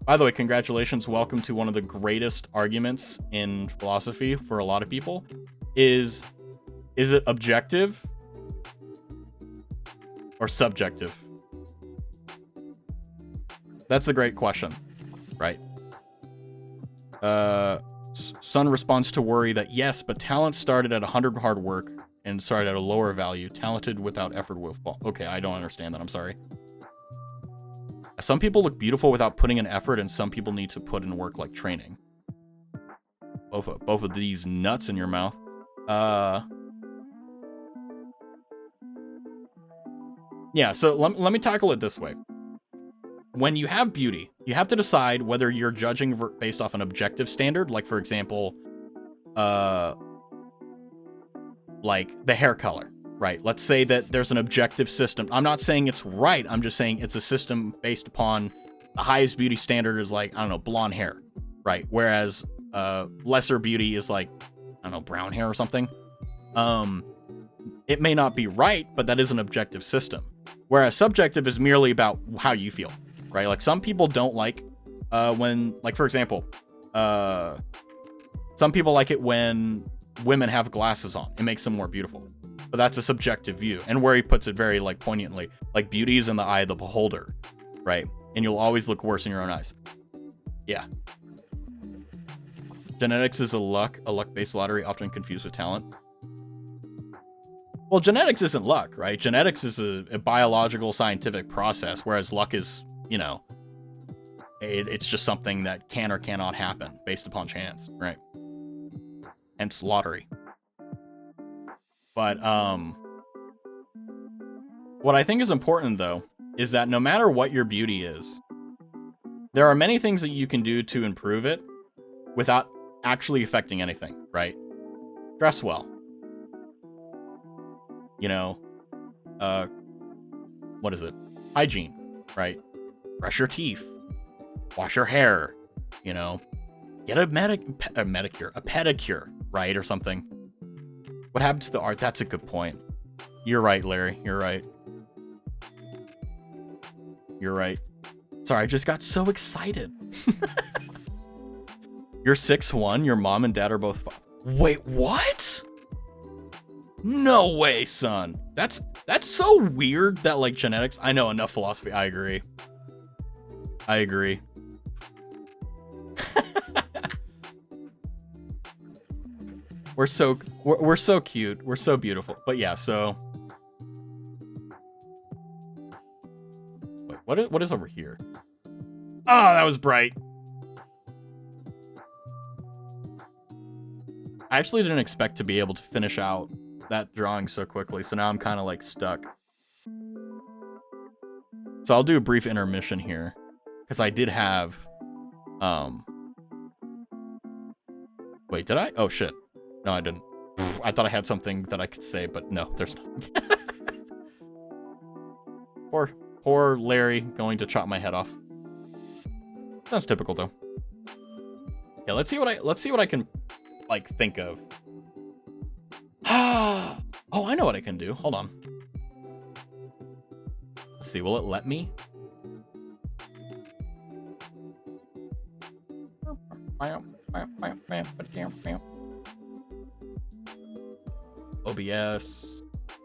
by the way, congratulations. Welcome to one of the greatest arguments in philosophy for a lot of people. Is it objective or subjective? That's the great question, right? Sun responds to worry that yes, but talent started at 100 hard work and started at a lower value. Talented without effort will fall. Okay, I don't understand that. I'm sorry. Some people look beautiful without putting in effort, and some people need to put in work like training. Both of these nuts in your mouth. Yeah, so let me tackle it this way. When you have beauty, you have to decide whether you're judging based off an objective standard, like, for example, like the hair color, right? Let's say that there's an objective system. I'm not saying it's right. I'm just saying it's a system based upon the highest beauty standard is, like, I don't know, blonde hair, right? Whereas lesser beauty is like, I don't know, brown hair or something. It may not be right, but that is an objective system. Whereas subjective is merely about how you feel, right? Like, some people don't like when, like, for example, some people like it when women have glasses on. It makes them more beautiful. But that's a subjective view. And where he puts it very, like, poignantly, like, beauty is in the eye of the beholder, right? And you'll always look worse in your own eyes. Yeah. Genetics is a luck-based lottery, often confused with talent. Well, genetics isn't luck, right? Genetics is a biological, scientific process, whereas luck is, you know, it's just something that can or cannot happen based upon chance, right? Hence lottery. But what I think is important, though, is that no matter what your beauty is, there are many things that you can do to improve it without actually affecting anything, right? Dress well. You know, what is it? Hygiene, right? Brush your teeth. Wash your hair. You know, get a pedicure, right? Or something. What happened to the art? That's a good point. You're right, Larry. You're right. You're right. Sorry, I just got so excited. You're 6'1", your mom and dad are both... Wait, what? No way, son. That's so weird that, like, genetics... I know, enough philosophy. I agree. I agree. We're so cute. We're so beautiful. But yeah, so... Wait, what is over here? Oh, that was bright. I actually didn't expect to be able to finish out that drawing so quickly, so now I'm kind of, like, stuck. So I'll do a brief intermission here, because I did have... Wait, did I? Oh, shit. No, I didn't. I thought I had something that I could say, but no, there's nothing. Poor Larry going to chop my head off. That's typical, though. Yeah, let's see what I can, like, think of. Oh, I know what I can do. Hold on. Let's see. Will it let me? OBS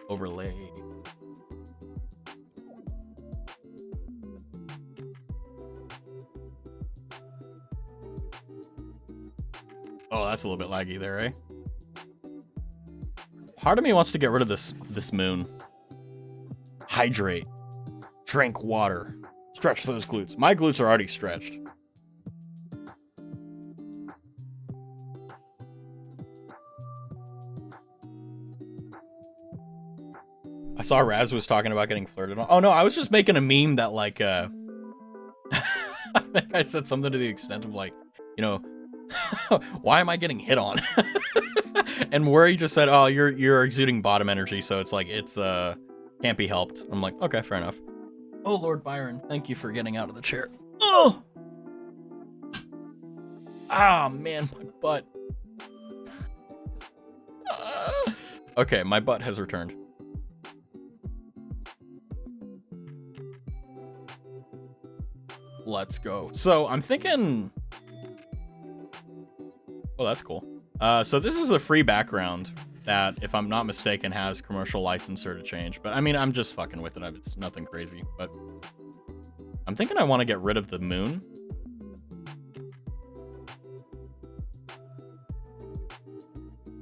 overlay. Oh, that's a little bit laggy there, eh? Part of me wants to get rid of this moon. Hydrate. Drink water. Stretch those glutes. My glutes are already stretched. I saw Raz was talking about getting flirted on. Oh no, I was just making a meme that like I think I said something to the extent of like, you know, why am I getting hit on? And Worry just said, "Oh, you're exuding bottom energy, so it's like it's can't be helped." I'm like, okay, fair enough. Oh Lord Byron, thank you for getting out of the chair. Oh, ah man, my butt. Okay, my butt has returned. Let's go. So I'm thinking. Oh, that's cool. So this is a free background that, if I'm not mistaken, has commercial licensor to change. But I mean, I'm just fucking with it. It's nothing crazy. But I'm thinking I want to get rid of the moon.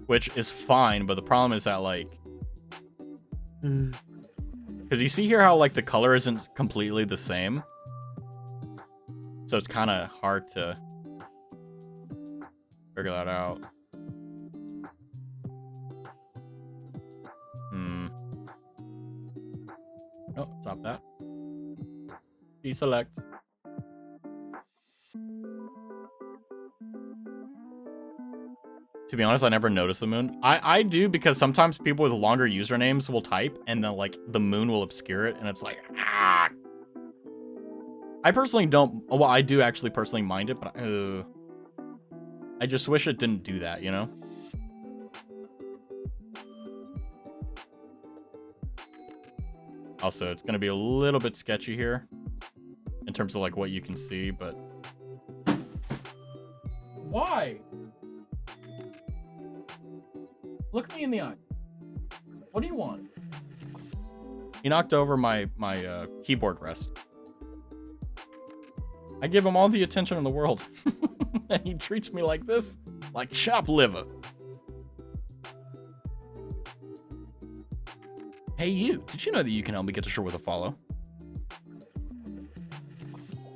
Which is fine, but the problem is that, like... Because you see here how, like, the color isn't completely the same? So it's kind of hard to figure that out. Oh, stop that. Deselect. To be honest, I never noticed the moon. I do, because sometimes people with longer usernames will type and then like the moon will obscure it and it's like, ah. I personally don't, well, I do actually personally mind it, but I just wish it didn't do that, you know? Also, it's going to be a little bit sketchy here in terms of like what you can see, but why? Look me in the eye. What do you want? He knocked over my keyboard rest. I give him all the attention in the world. And he treats me like this? Like chopped liver. Hey you, did you know that you can help me get to shore with a follow?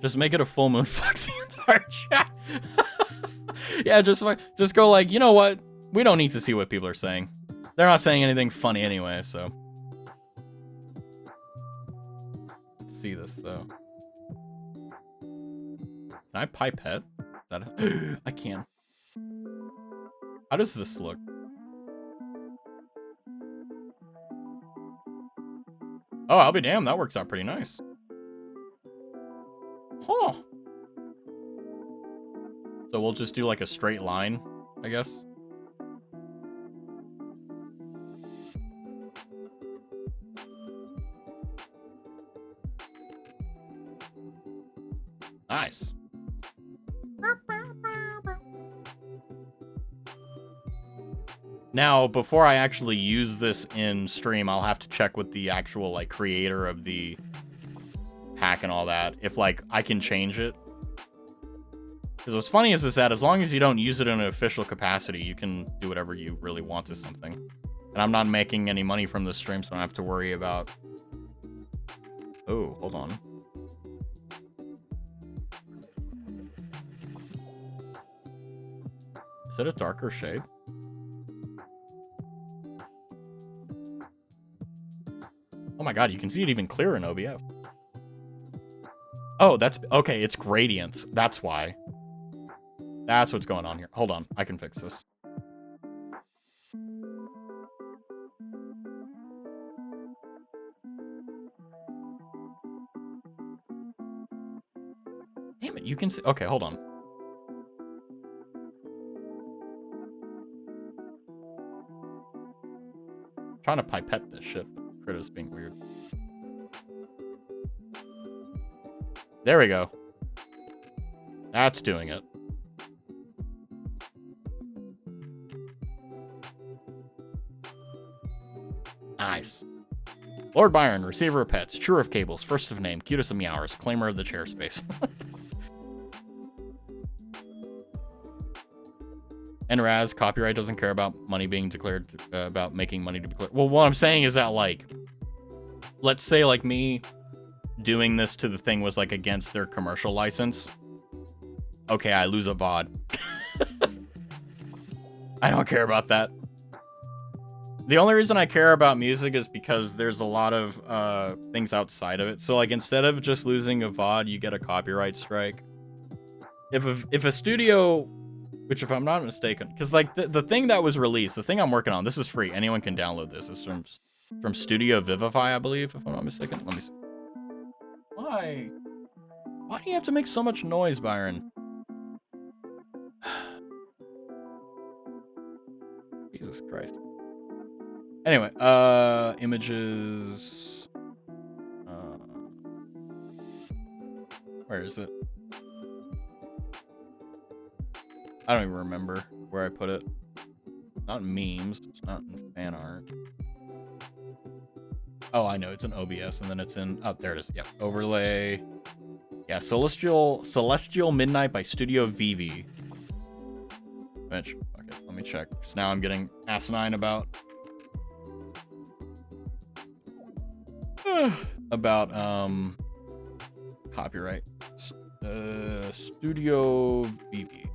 Just make it a full moon. Fuck the entire chat. Yeah, just go like, you know what? We don't need to see what people are saying. They're not saying anything funny anyway, so. Let's see this, though. Can I pipette? Is that I can. How does this look? Oh, I'll be damned. That works out pretty nice. Huh. So we'll just do like a straight line, I guess. Nice. Now, before I actually use this in stream, I'll have to check with the actual, like, creator of the hack and all that, if, like, I can change it. Because what's funny is that as long as you don't use it in an official capacity, you can do whatever you really want to something. And I'm not making any money from this stream, so I don't have to worry about... Oh, hold on. Is it a darker shade? Oh my god, you can see it even clearer in OBS. Oh, that's... Okay, it's gradients. That's why. That's what's going on here. Hold on, I can fix this. Damn it, you can see... Okay, hold on. I'm trying to pipette this shit. Critter's being weird. There we go. That's doing it. Nice. Lord Byron, receiver of pets, chewer of cables, first of name, cutest of meowers, claimer of the chair space. And Raz, copyright doesn't care about money being declared, about making money to be declared. Well, what I'm saying is that, like, let's say, like, me doing this to the thing was, like, against their commercial license. Okay, I lose a VOD. I don't care about that. The only reason I care about music is because there's a lot of things outside of it. So like instead of just losing a VOD, you get a copyright strike. If a studio, which if I'm not mistaken, because like the thing that was released, the thing I'm working on, this is free. Anyone can download this. It's from Studio Vivify, I believe, if I'm not mistaken. Let me see. Why? Why do you have to make so much noise, Byron? Jesus Christ. Anyway, images. Where is it? I don't even remember where I put it. Not in memes. It's not in fan art. Oh, I know. It's in OBS, and then it's in... Oh, there it is. Yep. Overlay. Yeah, Celestial Midnight by Studio Vivi. Which, okay, let me check. Because now I'm getting asinine about... copyright. Studio Vivi.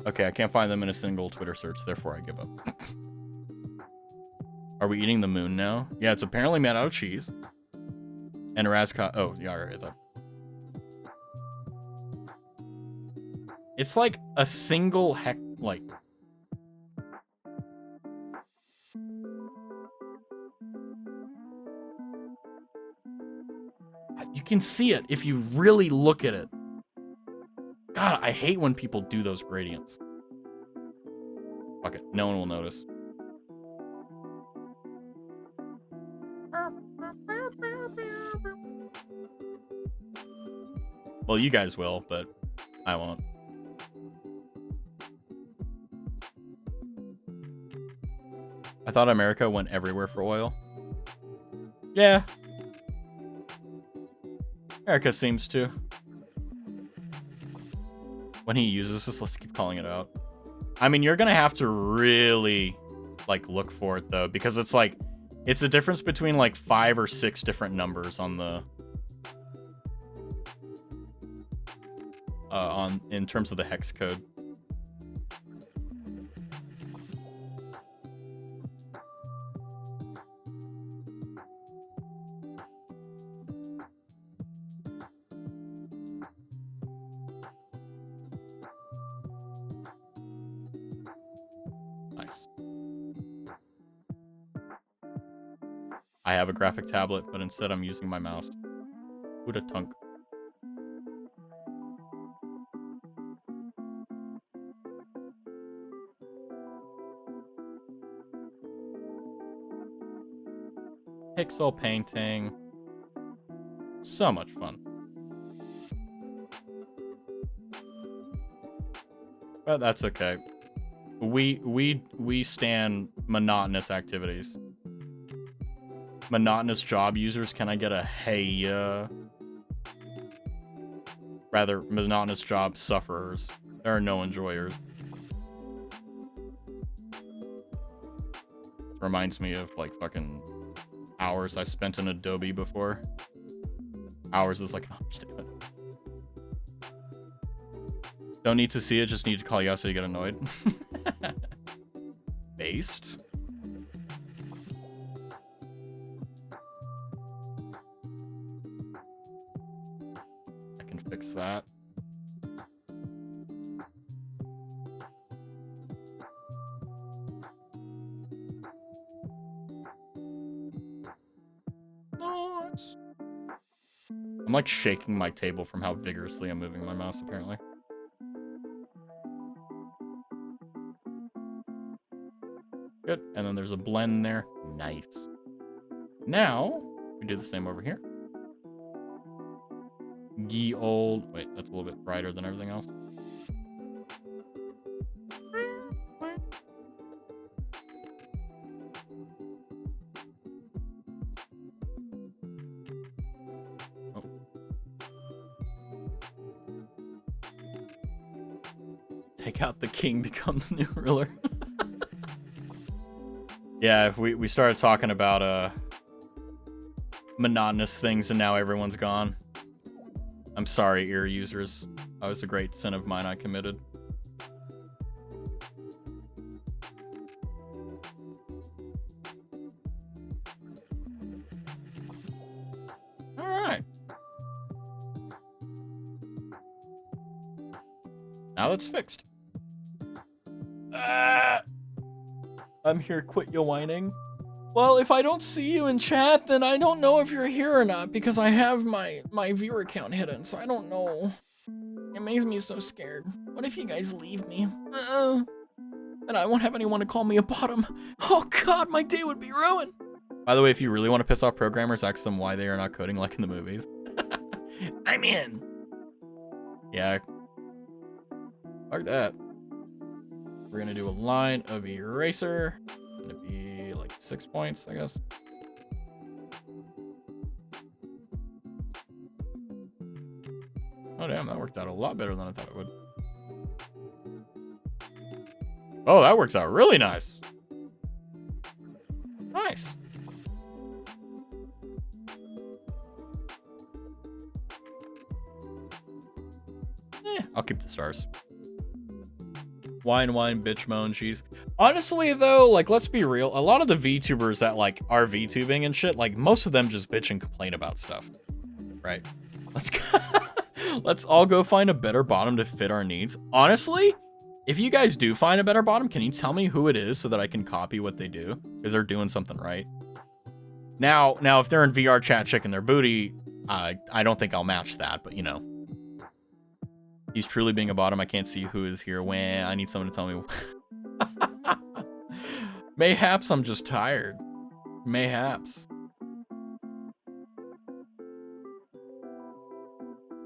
Okay, I can't find them in a single Twitter search, therefore I give up. Are we eating the moon now? Yeah, it's apparently made out of cheese. And Razcot. Oh, yeah, alright. It's like a single like. You can see it if you really look at it. God, I hate when people do those gradients. Fuck it, no one will notice. Well, you guys will, but I won't. I thought America went everywhere for oil. Yeah. America seems to. When he uses this, let's keep calling it out. I mean, you're gonna have to really, like, look for it, though, because it's, like, it's a difference between, like, 5 or 6 different numbers on the... in terms of the hex code. Nice. I have a graphic tablet, but instead I'm using my mouse. Who'da tunk? Pixel painting. So much fun. But that's okay. We stand monotonous activities. Monotonous job users, can I get a hey? Rather, monotonous job sufferers. There are no enjoyers. Reminds me of, like, fucking hours I spent in Adobe before. Hours is like an understatement. Don't need to see it, just need to call you out so you get annoyed. Based? I can fix that. Nice. I'm like shaking my table from how vigorously I'm moving my mouse, apparently. Good. And then there's a blend there. Nice. Now, we do the same over here. Ye old. Wait, that's a little bit brighter than everything else. Oh. Take out the king, become the new ruler. Yeah, we started talking about monotonous things and now everyone's gone. I'm sorry, ear users. That was a great sin of mine I committed. Now that's fixed. I'm here, quit your whining. Well, if I don't see you in chat, then I don't know if you're here or not, because I have my viewer count hidden, so I don't know. It makes me so scared. What if you guys leave me? And I won't have anyone to call me a bottom. Oh god, my day would be ruined. By the way, if you really want to piss off programmers, ask them why they are not coding like in the movies. I'm in. Yeah. Fuck that. We're gonna do a line of eraser. It's gonna be like 6 points, I guess. Oh damn, that worked out a lot better than I thought it would. Oh, that works out really nice. Nice. I'll keep the stars. Wine, bitch, moan, cheese. Honestly, though, like, let's be real. A lot of the VTubers that, like, are VTubing and shit, like, most of them just bitch and complain about stuff. Right? Let's go. Let's all go find a better bottom to fit our needs. Honestly, if you guys do find a better bottom, can you tell me who it is so that I can copy what they do? Because they're doing something right. Now, if they're in VR chat checking their booty, I don't think I'll match that, but, you know. He's truly being a bottom. I can't see who is here. When I need someone to tell me. Mayhaps I'm just tired. Mayhaps.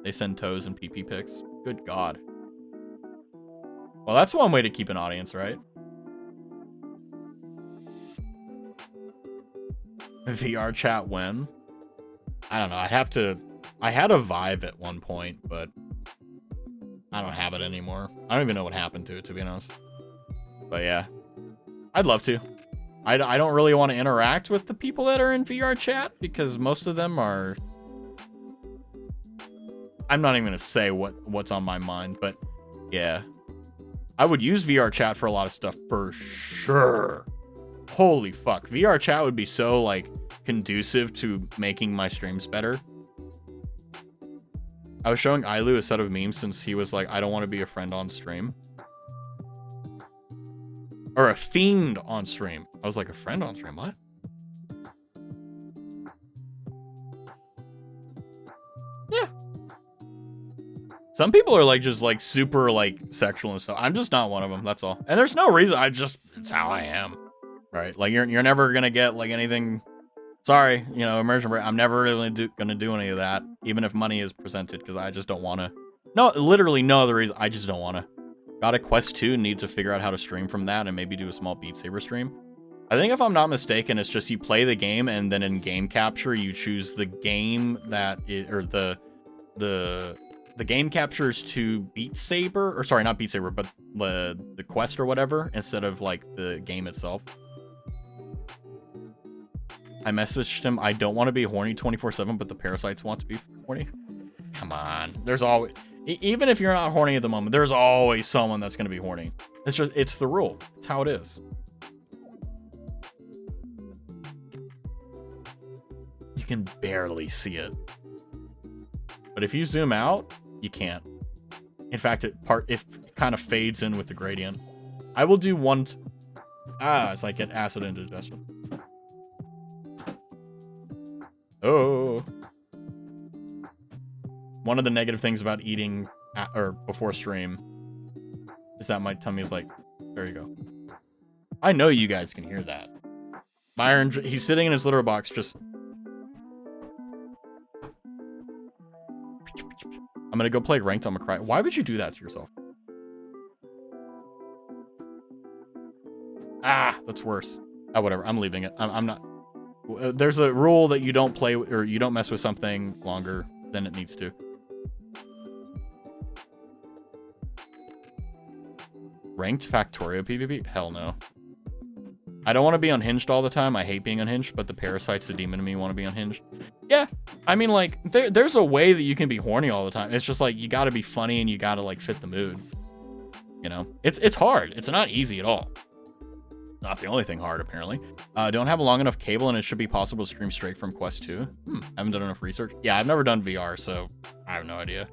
They send toes and PP pics. Good God. Well, that's one way to keep an audience, right? VR chat when? I don't know. I had a Vive at one point, but I don't have it anymore. I don't even know what happened to it, to be honest. But yeah, I'd love to. I don't really want to interact with the people that are in VR chat because most of them are... I'm not even going to say what's on my mind, but yeah. I would use VR chat for a lot of stuff for sure. Holy fuck. VR chat would be so, like, conducive to making my streams better. I was showing Ailu a set of memes since he was like, I don't want to be a friend on stream. Or a fiend on stream. I was like, a friend on stream? What? Yeah. Some people are like, just like super like sexual and stuff. I'm just not one of them. That's all. And there's no reason. It's how I am. Right? Like you're never going to get like anything. Sorry, you know, immersion break. I'm never really gonna do any of that, even if money is presented, because I just don't want to. No, literally no other reason. I just don't want to. Got a Quest 2, need to figure out how to stream from that and maybe do a small Beat Saber stream. I think if I'm not mistaken, it's just you play the game and then in game capture you choose the game that or the game captures to Beat Saber, or sorry, not Beat Saber, but the quest or whatever instead of like the game itself. I messaged him, I don't want to be horny 24/7, but the parasites want to be horny. Come on. There's always, even if you're not horny at the moment, there's always someone that's going to be horny. It's the rule. It's how it is. You can barely see it. But if you zoom out, you can't. In fact, it kind of fades in with the gradient. I will do one. It's like get acid indigestion. Oh. One of the negative things about eating or before stream is that my tummy is like, there you go. I know you guys can hear that. Byron, he's sitting in his litter box just... I'm gonna go play ranked, I'm gonna cry. Why would you do that to yourself? That's worse. Whatever, I'm leaving it. I'm not... There's a rule that you don't play or you don't mess with something longer than it needs to. Ranked Factorio PvP? Hell no. I don't want to be unhinged all the time. I hate being unhinged, but the parasites, the demon in me, want to be unhinged. Yeah, I mean, like, there's a way that you can be horny all the time. It's just like you got to be funny and you got to like fit the mood. You know, it's hard. It's not easy at all. Not the only thing hard, apparently. Don't have a long enough cable, and it should be possible to stream straight from Quest 2. Haven't done enough research. Yeah, I've never done VR, so I have no idea.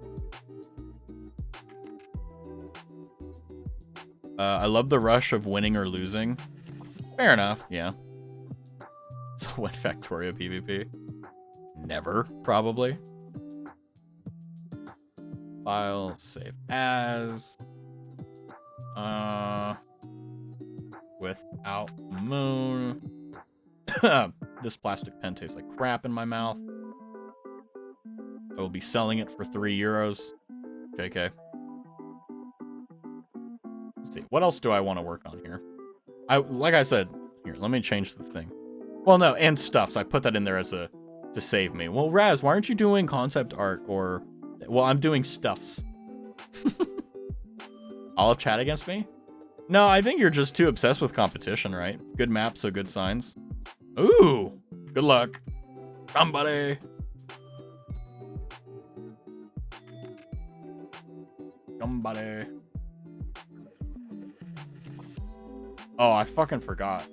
I love the rush of winning or losing. Fair enough, yeah. So when Factorio PvP? Never, probably. File, save as. Without moon. This plastic pen tastes like crap in my mouth. I will be selling it for €3. JK. Let's see. What else do I want to work on here? Like I said, here, let me change the thing. Well, no, and stuffs. I put that in there as to save me. Well, Raz, why aren't you doing concept art or... Well, I'm doing stuffs. All of chat against me? No, I think you're just too obsessed with competition, right? Good maps, so good signs. Ooh, good luck. Somebody. Somebody. Oh, I fucking forgot.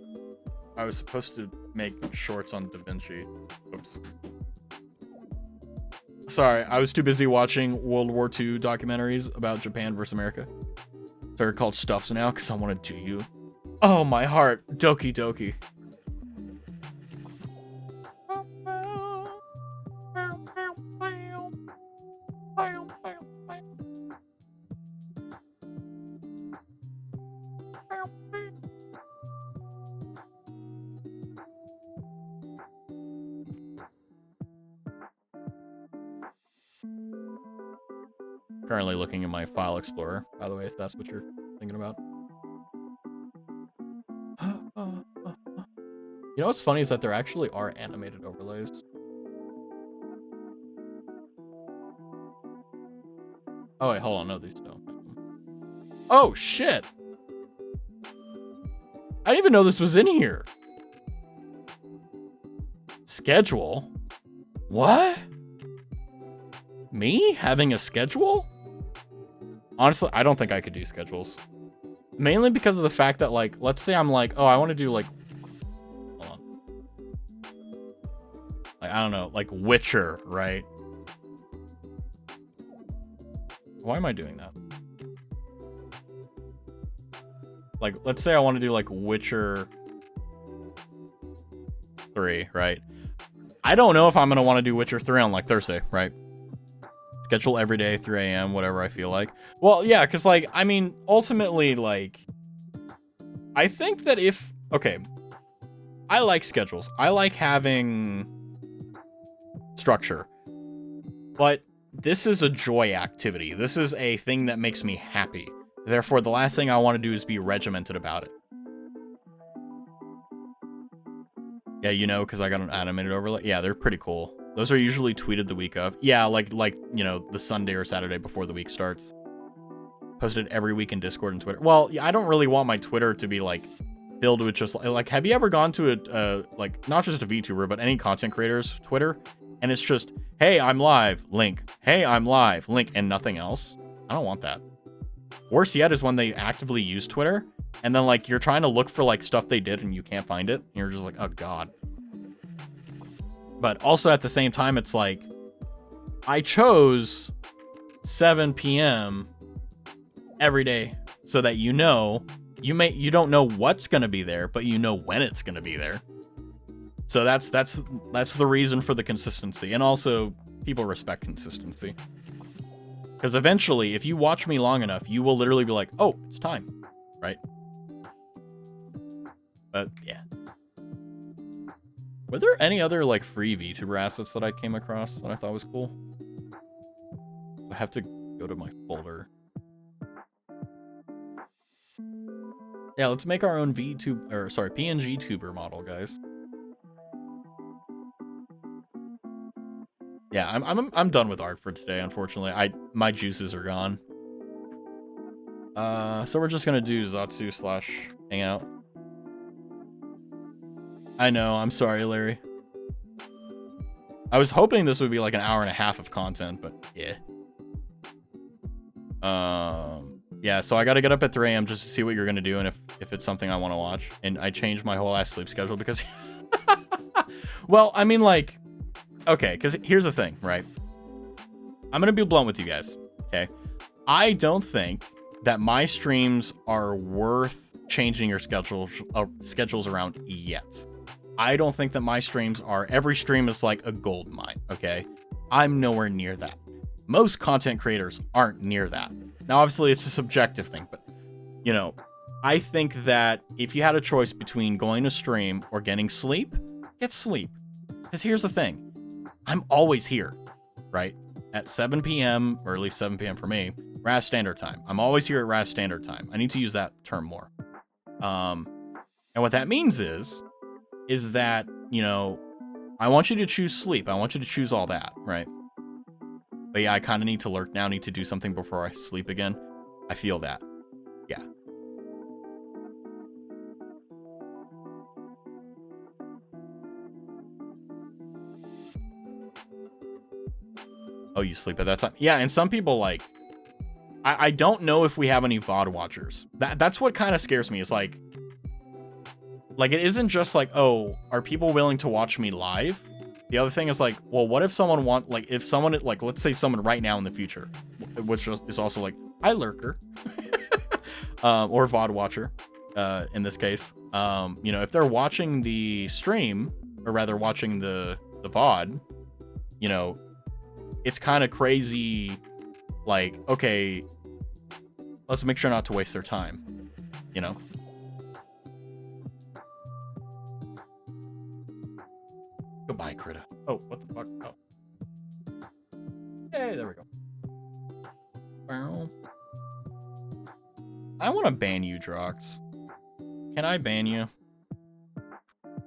I was supposed to make shorts on DaVinci. Oops. Sorry, I was too busy watching World War II documentaries about Japan versus America. They're called Stuffs now because I want to do you. Oh, my heart. Doki Doki. Currently looking in my file explorer, by the way, if that's what you're thinking about. You know what's funny is that there actually are animated overlays. Oh wait, hold on, no, these don't. Oh shit! I didn't even know this was in here. Schedule? What? Me having a schedule? Honestly, I don't think I could do schedules. Mainly because of the fact that, like, let's say I'm like, oh, I want to do, like, hold on. Like, I don't know, like Witcher, right? Why am I doing that? Like, let's say I want to do, like, Witcher 3, right? I don't know if I'm going to want to do Witcher 3 on, like, Thursday, right? Schedule every day, 3 a.m., whatever I feel like. Well, yeah, because, like, I mean, ultimately, like, I think that if... Okay. I like schedules. I like having structure. But this is a joy activity. This is a thing that makes me happy. Therefore, the last thing I want to do is be regimented about it. Yeah, you know, because I got an animated overlay. Yeah, they're pretty cool. Those are usually tweeted the week of. Yeah, like you know, the Sunday or Saturday before the week starts. Posted every week in Discord and Twitter. Well, yeah, I don't really want my Twitter to be, like, filled with just, like, have you ever gone to a, like, not just a VTuber, but any content creator's Twitter? And it's just, hey, I'm live, link. Hey, I'm live, link, and nothing else. I don't want that. Worse yet is when they actively use Twitter, and then, like, you're trying to look for, like, stuff they did and you can't find it. And you're just like, oh, God. But also at the same time, it's like, I chose 7 p.m. every day so that you know, you don't know what's going to be there, but you know when it's going to be there. So that's the reason for the consistency. And also, people respect consistency. Because eventually, if you watch me long enough, you will literally be like, oh, it's time, right? But, yeah. Were there any other, like, free VTuber assets that I came across that I thought was cool? I have to go to my folder. Yeah, let's make our own PNG tuber model, guys. Yeah, I'm done with art for today, unfortunately. My juices are gone. So we're just gonna do Zatsu / Hangout. I know, I'm sorry, Larry. I was hoping this would be like an hour and a half of content, but yeah. Yeah, so I gotta get up at 3 a.m. just to see what you're gonna do and if it's something I want to watch. And I changed my whole ass sleep schedule because... Well, I mean, like... Okay, because here's the thing, right? I'm gonna be blunt with you guys, okay? I don't think that my streams are worth changing your schedules around yet. I don't think that my streams are, every stream is like a gold mine, okay? I'm nowhere near that. Most content creators aren't near that. Now, obviously, it's a subjective thing, but, you know, I think that if you had a choice between going to stream or getting sleep, get sleep. Because here's the thing. I'm always here, right? At 7 p.m., or at least 7 p.m. for me, RAS Standard Time. I'm always here at RAS Standard Time. I need to use that term more. And what that means is that, you know, I want you to choose sleep. I want you to choose all that, right? But yeah, I kind of need to lurk now, need to do something before I sleep again. I feel that. Yeah. Oh, you sleep at that time? Yeah, and some people, like, I don't know if we have any VOD watchers. That's what kind of scares me. It's like it isn't just like, oh, are people willing to watch me live? The other thing is like, well, what if someone if someone, like, let's say someone right now in the future, which is also like, hi, lurker, or VOD watcher, in this case, you know, if they're watching the stream, or rather watching the VOD, you know, it's kind of crazy. Like, okay, let's make sure not to waste their time, you know? Goodbye, Krita. Oh, what the fuck? Oh. Hey, there we go. I want to ban you, Drox. Can I ban you?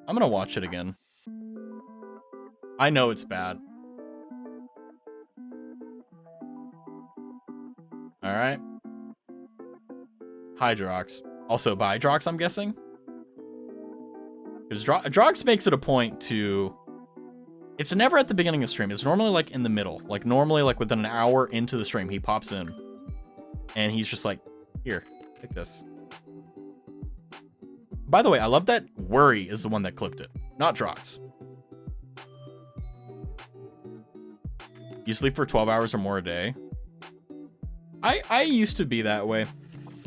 I'm gonna watch it again. I know it's bad. Alright. Hi, Drox. Also, bye, Drox, I'm guessing? Because Drox makes it a point to... It's never at the beginning of stream. It's normally, like, in the middle. Like, normally, like, within an hour into the stream, he pops in. And he's just like, here, take this. By the way, I love that Worry is the one that clipped it, not Drox. You sleep for 12 hours or more a day? I used to be that way.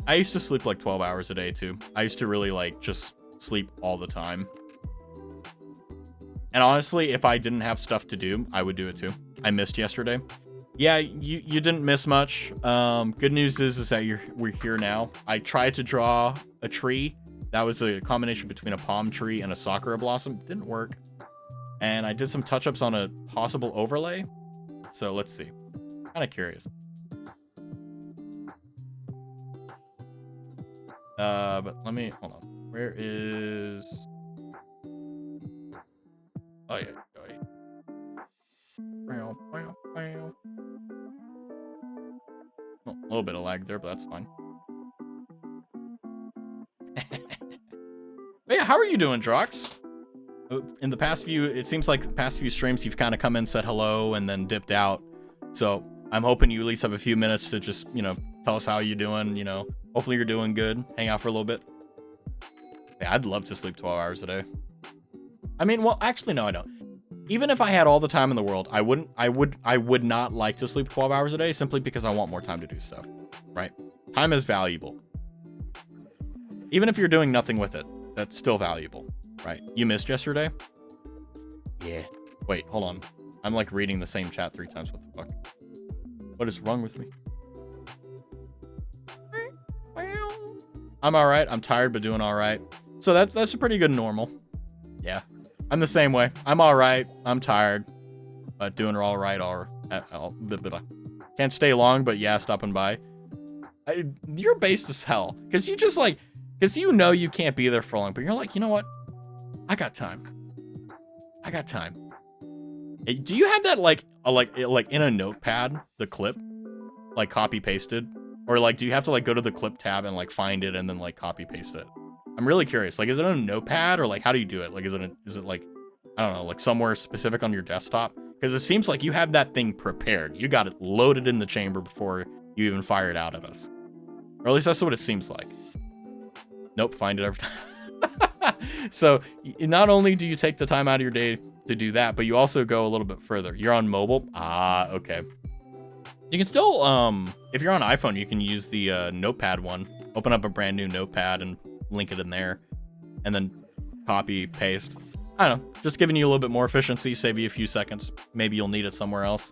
I used to sleep like 12 hours a day too. I used to really like just sleep all the time. And honestly, if I didn't have stuff to do, I would do it too. I missed yesterday. Yeah, you didn't miss much. Good news is that we're here now. I tried to draw a tree. That was a combination between a palm tree and a sakura blossom. Didn't work. And I did some touch-ups on a possible overlay. So let's see. Kind of curious. But let me, hold on. Where is... Oh, yeah. Oh, a little bit of lag there, but that's fine. But yeah, how are you doing, Drox? In the past few, it seems like the past few streams, you've kind of come in, said hello, and then dipped out. So I'm hoping you at least have a few minutes to just, you know, tell us how you're doing, you know. Hopefully you're doing good. Hang out for a little bit. Yeah, I'd love to sleep 12 hours a day. I mean, well, actually, no, I don't. Even if I had all the time in the world, I would not like to sleep 12 hours a day simply because I want more time to do stuff, right? Time is valuable. Even if you're doing nothing with it, that's still valuable, right? You missed yesterday? Yeah. Wait, hold on. I'm like reading the same chat 3 times. What the fuck? What is wrong with me? I'm all right. I'm tired, but doing all right. So that's a pretty good normal. Yeah. I'm the same way. I'm all right. I'm tired, but doing all right. Can't stay long, but yeah, stopping by. You're based as hell. Because you just like, because you know you can't be there for long, but you're like, you know what? I got time. I got time. Hey, do you have that like in a notepad, the clip, like copy pasted? Or like, do you have to like go to the clip tab and like find it and then like copy paste it? I'm really curious. Like, is it on a notepad or like, how do you do it? Like, is it like, I don't know, like somewhere specific on your desktop? Because it seems like you have that thing prepared. You got it loaded in the chamber before you even fire it out at us. Or at least that's what it seems like. Nope, find it every time. So not only do you take the time out of your day to do that, but you also go a little bit further. You're on mobile. Ah, okay. You can still, if you're on iPhone, you can use the Notepad one. Open up a brand new Notepad and link it in there, and then copy, paste. I don't know, just giving you a little bit more efficiency, save you a few seconds. Maybe you'll need it somewhere else.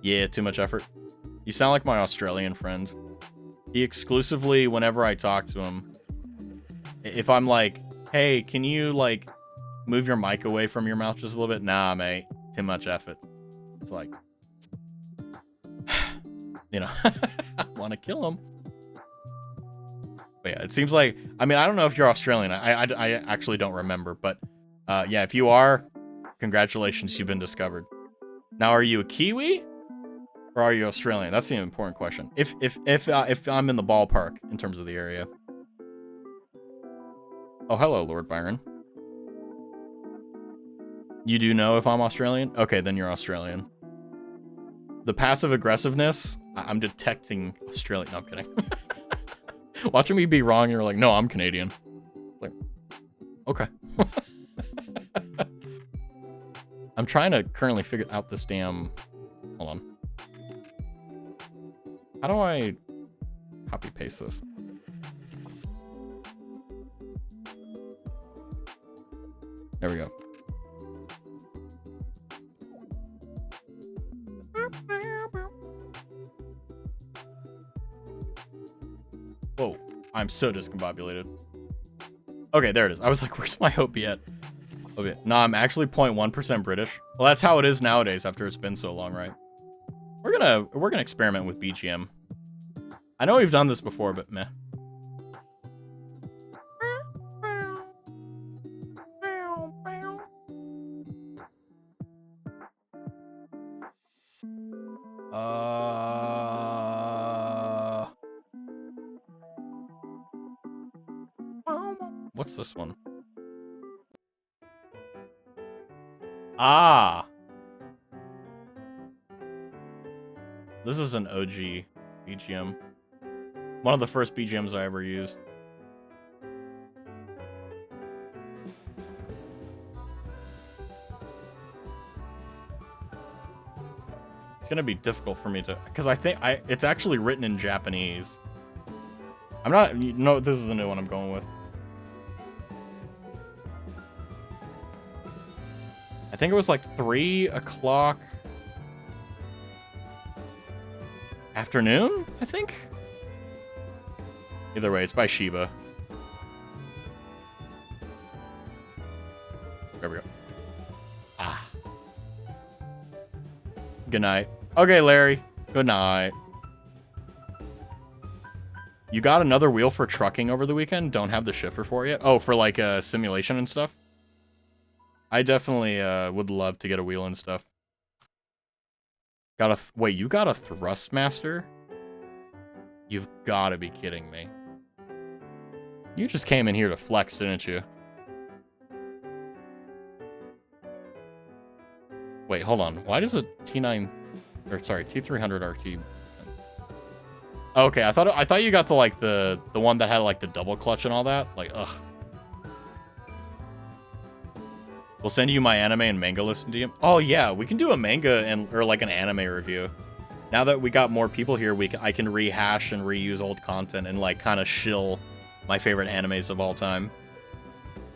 Yeah, too much effort. You sound like my Australian friend. He exclusively, whenever I talk to him, if I'm like, hey, can you, like, move your mic away from your mouth just a little bit? Nah, mate, too much effort. It's like, you know, I want to kill him. But yeah, it seems like, I mean, I don't know if you're Australian. I actually don't remember. But yeah, if you are, congratulations, you've been discovered. Now, are you a Kiwi or are you Australian? That's the important question. If I'm in the ballpark in terms of the area. Oh, hello, Lord Byron. You do know if I'm Australian? Okay, then you're Australian. The passive aggressiveness, I'm detecting Australian. No, I'm kidding. Watching me be wrong, you're like, no, I'm Canadian. Like, okay. I'm trying to currently figure out this damn... Hold on. How do I copy paste this? There we go. Whoa, I'm so discombobulated. Okay, there it is. I was like, where's my OP at? Okay, no, I'm actually 0.1% British. Well, that's how it is nowadays after it's been so long, right? We're gonna experiment with BGM. I know we've done this before, but meh. What's this one? Ah! This is an OG BGM. One of the first BGMs I ever used. It's gonna be difficult for me to, because I think it's actually written in Japanese. I'm not, no, this is a new one I'm going with. I think it was like 3 o'clock afternoon, I think. Either way, it's by Shiba. There we go. Ah. Good night. Okay, Larry. Good night. You got another wheel for trucking over the weekend? Don't have the shifter for it yet? Oh, for like simulation and stuff? I definitely would love to get a wheel and stuff. Wait, you got a Thrustmaster? You've got to be kidding me. You just came in here to flex, didn't you? Wait, hold on. Why does a T9 or sorry, T300 RT? Okay, I thought you got the one that had like the double clutch and all that. Like, ugh. We'll send you my anime and manga list DM. Oh yeah, we can do a manga or like an anime review. Now that we got more people here, I can rehash and reuse old content and like kind of shill my favorite animes of all time.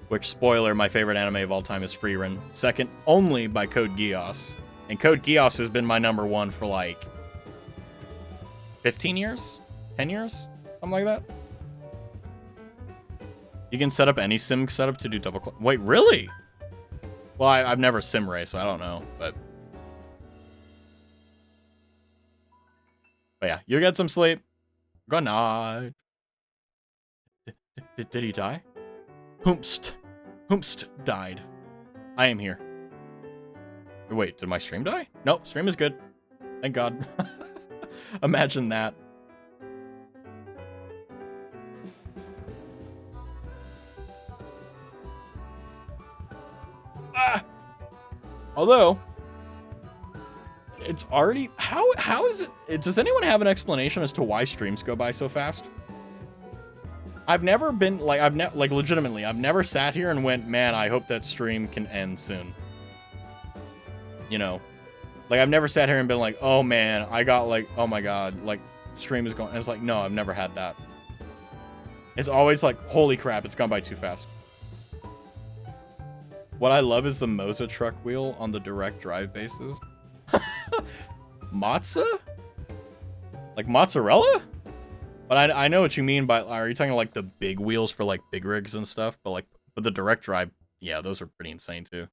Which, spoiler, my favorite anime of all time is Frieren. Second only by Code Geass. And Code Geass has been my #1 for like 15 years? 10 years? Something like that. You can set up any sim setup to do double click. Wait, really? Well, I've never sim raced, so I don't know, but yeah, you get some sleep. Good night. Did he die? Hoomst died. I am here. Wait, did my stream die? Nope, stream is good. Thank God. Imagine that. Ah! Although, it's already... How is it... Does anyone have an explanation as to why streams go by so fast? I've never been like like legitimately, I've never sat here and went, man, I hope that stream can end soon. You know, like I've never sat here and been like, oh man, I got like, oh my god, like stream is going. And it's like, no, I've never had that. It's always like, holy crap, it's gone by too fast. What I love is the Moza truck wheel on the direct drive bases. Mozza? Like mozzarella? But I know what you mean by, are you talking like the big wheels for like big rigs and stuff? But like, with the direct drive, yeah, those are pretty insane too.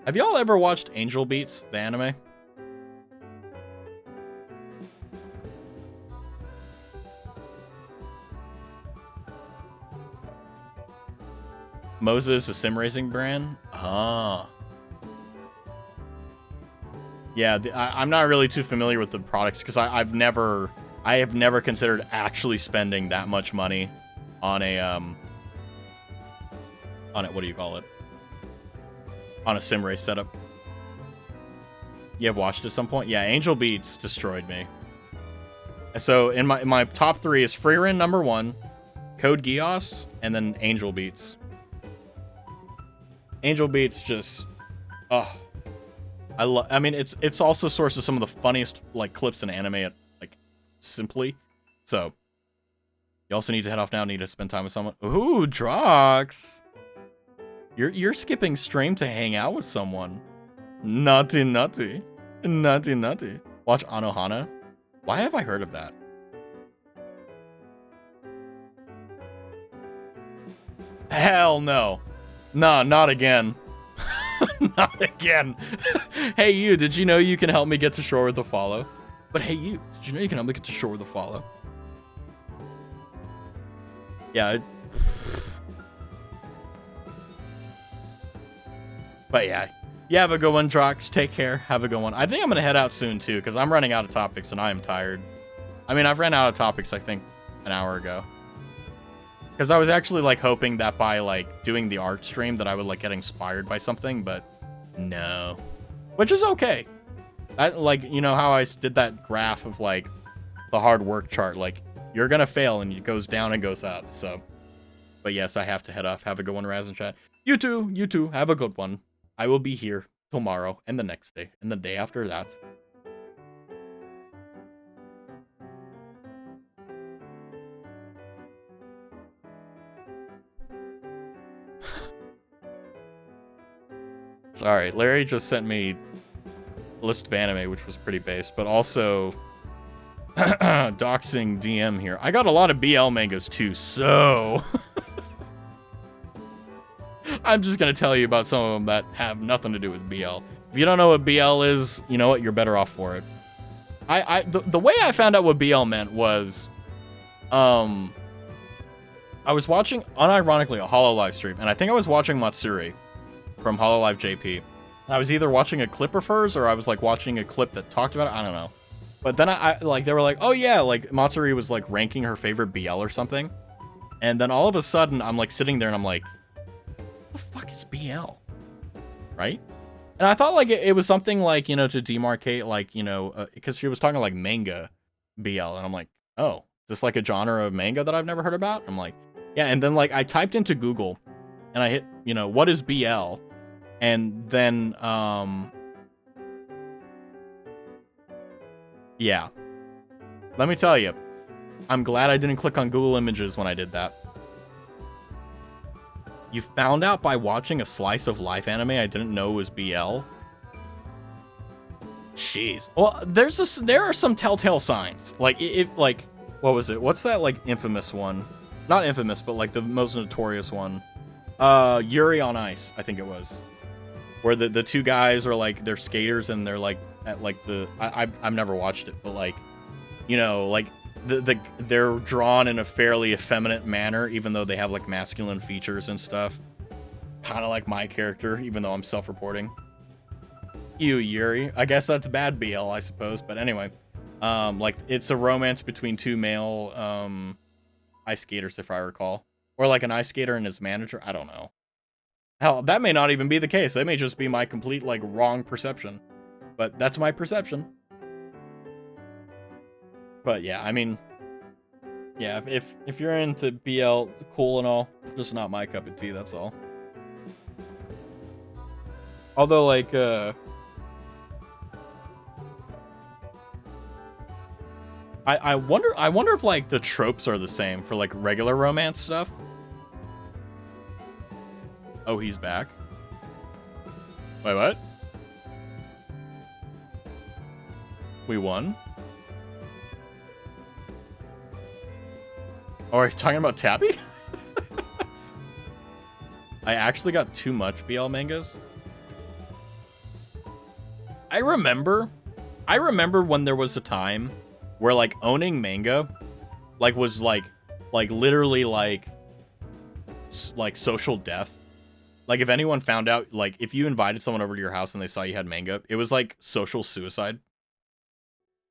Have y'all ever watched Angel Beats, the anime? Moza is a sim racing brand? Ah. Yeah, I'm not really too familiar with the products because I have never considered actually spending that much money on a what do you call it? On a sim race setup. You have watched at some point? Yeah, Angel Beats destroyed me. So in my top 3 is Freerun number 1, Code Geass, and then Angel Beats. Angel Beats just, oh, I mean, it's also source of some of the funniest like clips in anime, like simply. So you also need to head off now. Need to spend time with someone. Ooh, Drox. You're skipping stream to hang out with someone. Naughty, naughty. Naughty, naughty. Watch Anohana. Why have I heard of that? Hell no. Nah, not again. Not again. Hey, you, did you know you can help me get to shore with a follow? But hey, you, did you know you can help me get to shore with a follow? Yeah. But yeah. Yeah, have a good one, Drox. Take care. Have a good one. I think I'm going to head out soon, too, because I'm running out of topics and I am tired. I mean, I've ran out of topics, I think, an hour ago. Because I was actually, like, hoping that by, like, doing the art stream that I would, like, get inspired by something, but no. Which is okay. Like, you know how I did that graph of, like, the hard work chart? Like, you're going to fail, and it goes down and goes up, so. But yes, I have to head off. Have a good one, Raz and chat. You too. Have a good one. I will be here tomorrow and the next day and the day after that. Sorry, Larry just sent me a list of anime, which was pretty base, but also doxing DM here. I got a lot of BL mangas too, so I'm just gonna tell you about some of them that have nothing to do with BL. If you don't know what BL is, you know what? You're better off for it. The way I found out what BL meant was, I was watching, unironically, a Hololive stream, and I think I was watching Matsuri from Hololive JP. I was either watching a clip of hers or I was like watching a clip that talked about it. I don't know. But then I like, they were like, oh yeah, like Matsuri was like ranking her favorite BL or something. And then all of a sudden I'm like sitting there and I'm like, what the fuck is BL? Right? And I thought like it was something like, you know, to demarcate like, you know, because she was talking like manga BL. And I'm like, oh, this like a genre of manga that I've never heard about? I'm like, yeah. And then like I typed into Google and I hit, you know, what is BL? And then, yeah. Let me tell you, I'm glad I didn't click on Google Images when I did that. You found out by watching a slice of life anime I didn't know was BL? Jeez. Well, there are some telltale signs. Like, if like, what was it? What's that, like, infamous one? Not infamous, but, like, the most notorious one. Yuri on Ice, I think it was. Where the two guys are, like, they're skaters and they're, like, at, like, I've never watched it, but, like, you know, like, they're drawn in a fairly effeminate manner, even though they have, like, masculine features and stuff. Kind of like my character, even though I'm self-reporting. Ew, Yuri. I guess that's bad BL, I suppose, but anyway. Like, it's a romance between two male, ice skaters, if I recall. Or, like, an ice skater and his manager. I don't know. Hell, that may not even be the case. That may just be my complete, like, wrong perception. But that's my perception. But yeah, I mean, yeah, if you're into BL, cool and all, just not my cup of tea, that's all. Although, like, I wonder if, like, the tropes are the same for, like, regular romance stuff. Oh, he's back. Wait, what? We won? Oh, are you talking about Tabby? I actually got too much BL mangas. I remember when there was a time where, like, owning manga, like, was, like literally, like social death. Like, if anyone found out, like, if you invited someone over to your house and they saw you had manga, it was, like, social suicide.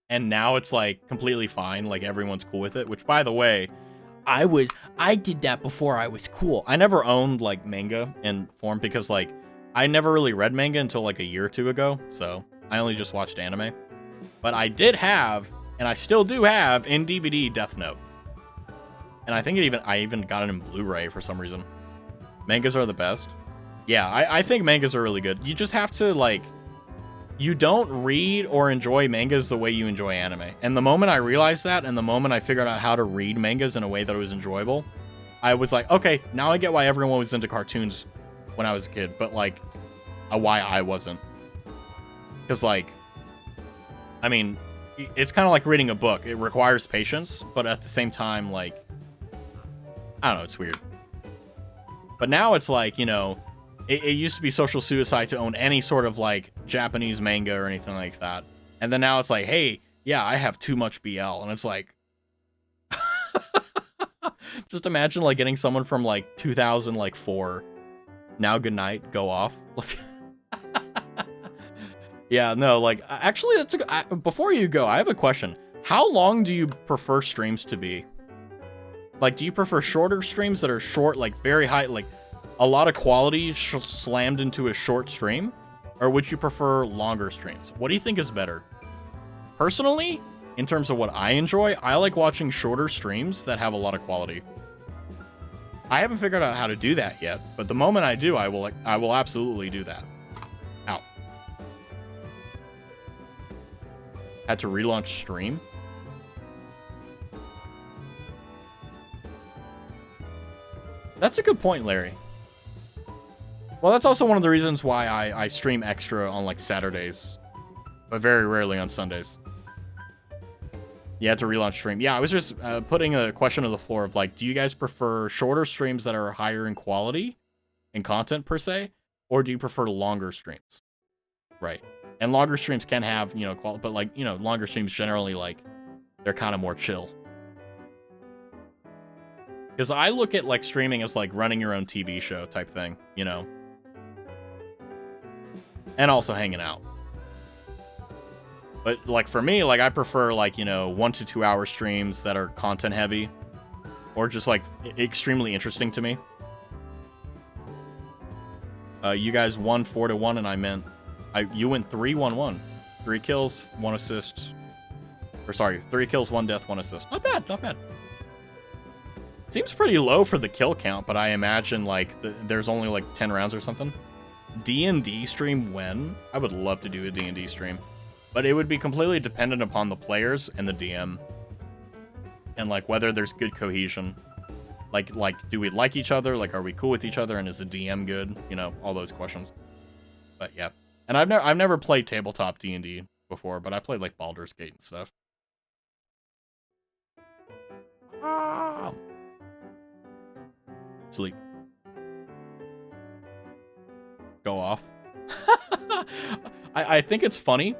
And now it's, like, completely fine. Like, everyone's cool with it. Which, by the way, I did that before I was cool. I never owned, like, manga in form because, like, I never really read manga until, like, a year or two ago. So, I only just watched anime. But I did have, and I still do have, in DVD, Death Note. And I think I even got it in Blu-ray for some reason. Mangas are the best. Yeah, I think mangas are really good. You just have to, like, you don't read or enjoy mangas the way you enjoy anime. And the moment I realized that, and the moment I figured out how to read mangas in a way that was enjoyable, I was like, okay, now I get why everyone was into cartoons when I was a kid, but, like, why I wasn't. Because, like, I mean, it's kind of like reading a book. It requires patience, but at the same time, like, I don't know, it's weird. But now it's like, you know, it used to be social suicide to own any sort of, like, Japanese manga or anything like that. And then now it's like, hey, yeah, I have too much BL. And it's like, just imagine, like, getting someone from, like, 2004. Now, good night, go off. Yeah, no, like, actually, that's before you go, I have a question. How long do you prefer streams to be? Like, do you prefer shorter streams that are short, like, very high, like, a lot of quality slammed into a short stream? Or would you prefer longer streams? What do you think is better? Personally, in terms of what I enjoy, I like watching shorter streams that have a lot of quality. I haven't figured out how to do that yet, but the moment I do, I will absolutely do that. Ow. Had to relaunch stream? That's a good point, Larry. Well, that's also one of the reasons why I stream extra on, like, Saturdays, but very rarely on Sundays. You had to relaunch stream. Yeah, I was just putting a question on the floor of, like, do you guys prefer shorter streams that are higher in quality and content, per se, or do you prefer longer streams? Right. And longer streams can have, you know, quality, but, like, you know, longer streams generally, like, they're kind of more chill. Because I look at, like, streaming as, like, running your own TV show type thing, you know? And also hanging out. But, like, for me, like, I prefer, like, you know, 1 to 2 hour streams that are content heavy. Or just, like, extremely interesting to me. You guys won 4-1, and I meant... you went 3-1-1. 3 kills, 1 assist. Or, sorry, 3 kills, 1 death, 1 assist. Not bad, not bad. Seems pretty low for the kill count, but I imagine, like, there's only, like, 10 rounds or something. D&D stream when? I would love to do a D&D stream. But it would be completely dependent upon the players and the DM. And, like, whether there's good cohesion. Like, do we like each other? Like, are we cool with each other? And is the DM good? You know, all those questions. But, yeah. And I've never played tabletop D&D before, but I played, like, Baldur's Gate and stuff. Sleep. Go off. I think it's funny.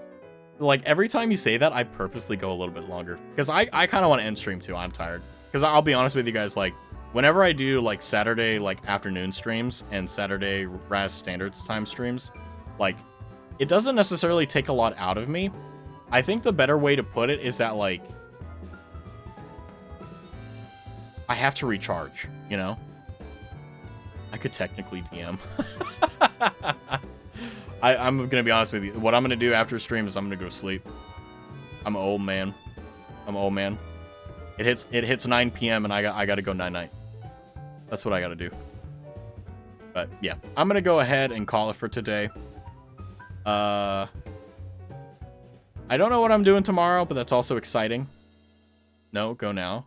Like, every time you say that, I purposely go a little bit longer. Because I kind of want to end stream, too. I'm tired. Because I'll be honest with you guys, like, whenever I do, like, Saturday, like, afternoon streams and Saturday RAS Standards time streams, like, it doesn't necessarily take a lot out of me. I think the better way to put it is that, like, I have to recharge, you know? I could technically DM. I'm gonna be honest with you. What I'm gonna do after stream is I'm gonna go to sleep. I'm an old man. It hits 9 p.m. and I gotta go night night. That's what I gotta do. But yeah, I'm gonna go ahead and call it for today. I don't know what I'm doing tomorrow, but that's also exciting. No, go now.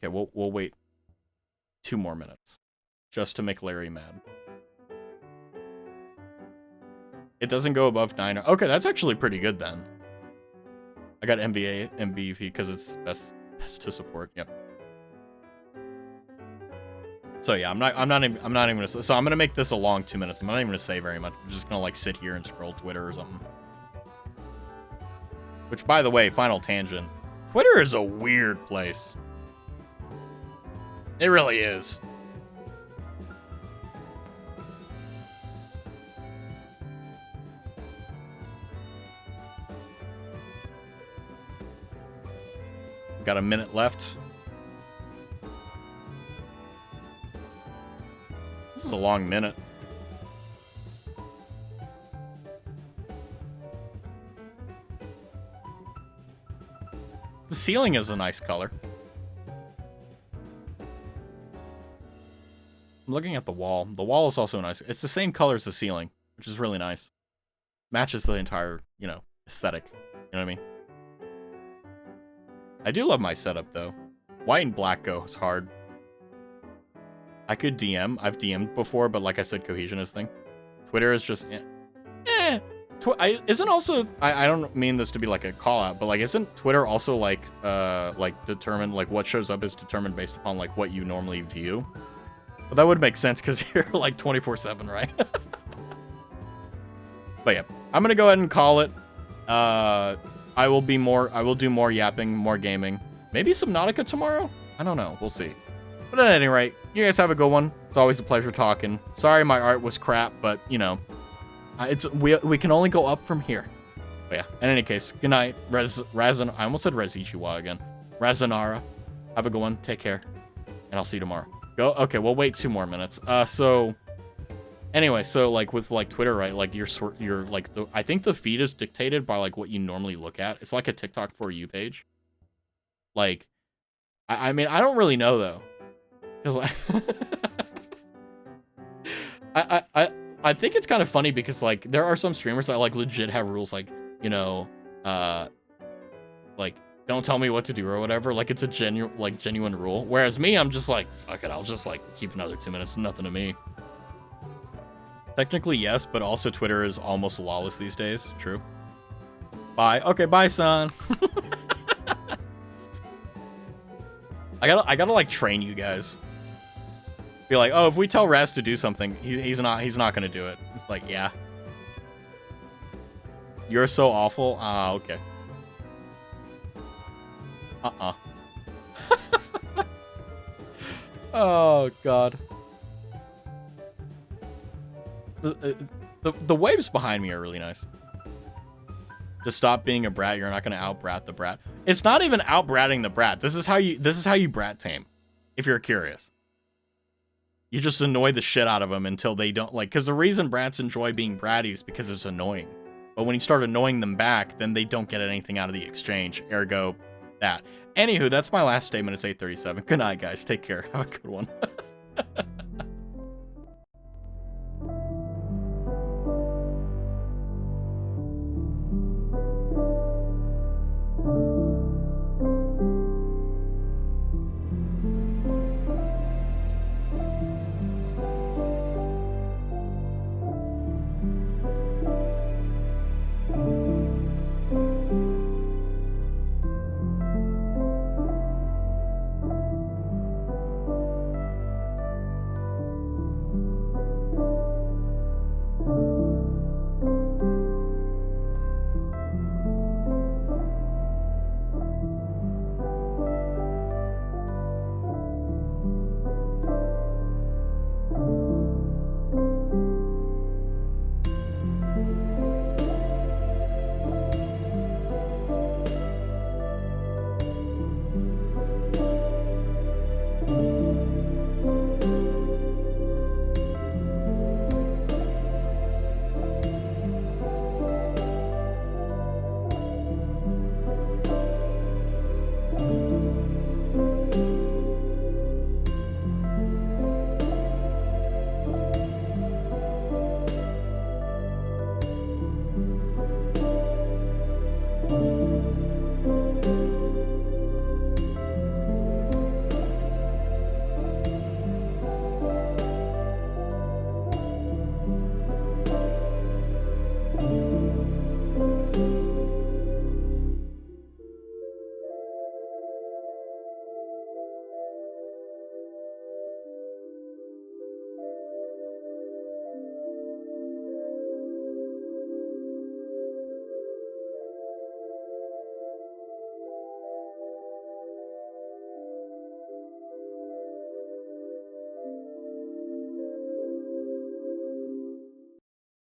Okay, we'll wait 2 more minutes just to make Larry mad. It doesn't go above 9. Okay, that's actually pretty good then. I got MVP because it's best to support. Yep. So yeah, I'm not even gonna. So I'm gonna make this a long 2 minutes. I'm not even gonna say very much. I'm just gonna like sit here and scroll Twitter or something. Which, by the way, final tangent. Twitter is a weird place. It really is. Got a minute left. This is a long minute. The ceiling is a nice color. I'm looking at the wall. The wall is also nice. It's the same color as the ceiling, which is really nice. Matches the entire, aesthetic. You know what I mean? I do love my setup, though. White and black goes hard. I could DM. I've DM'd before, but like I said, cohesion is thing. Twitter is just... Isn't also... I don't mean this to be like a call-out, but like, isn't Twitter also like determined... Like, what shows up is determined based upon like what you normally view? But that would make sense because you're like 24/7, right? But yeah, I'm gonna go ahead and call it. I will do more yapping, more gaming. Maybe Subnautica tomorrow? I don't know. We'll see. But at any rate, you guys have a good one. It's always a pleasure talking. Sorry my art was crap, but, we can only go up from here. But yeah, in any case, good night. I almost said Rezichiwa again. Razanara. Have a good one. Take care. And I'll see you tomorrow. Okay, we'll wait 2 more minutes. Anyway, so like with like Twitter, right? Like you're like I think the feed is dictated by like what you normally look at. It's like a TikTok for you page. Like, I mean, I don't really know though, because like, I think it's kind of funny because like there are some streamers that like legit have rules like like don't tell me what to do or whatever. Like it's a genuine rule. Whereas me, I'm just like, fuck it, I'll just like keep another 2 minutes. Nothing to me. Technically, yes, but also Twitter is almost lawless these days. True. Bye. Okay, bye, son. I gotta like train you guys. Be like, oh, if we tell Raz to do something, he's not gonna do it. It's like, yeah. You're so awful. Ah, okay. Oh God. The waves behind me are really nice. Just stop being a brat. You're not gonna out-brat the brat. It's not even out-bratting the brat. This is how you brat tame. If you're curious, you just annoy the shit out of them until they don't like. Because the reason brats enjoy being bratty is because it's annoying. But when you start annoying them back, then they don't get anything out of the exchange. Ergo, that. Anywho, that's my last statement. It's 8:37. Good night, guys. Take care. Have a good one.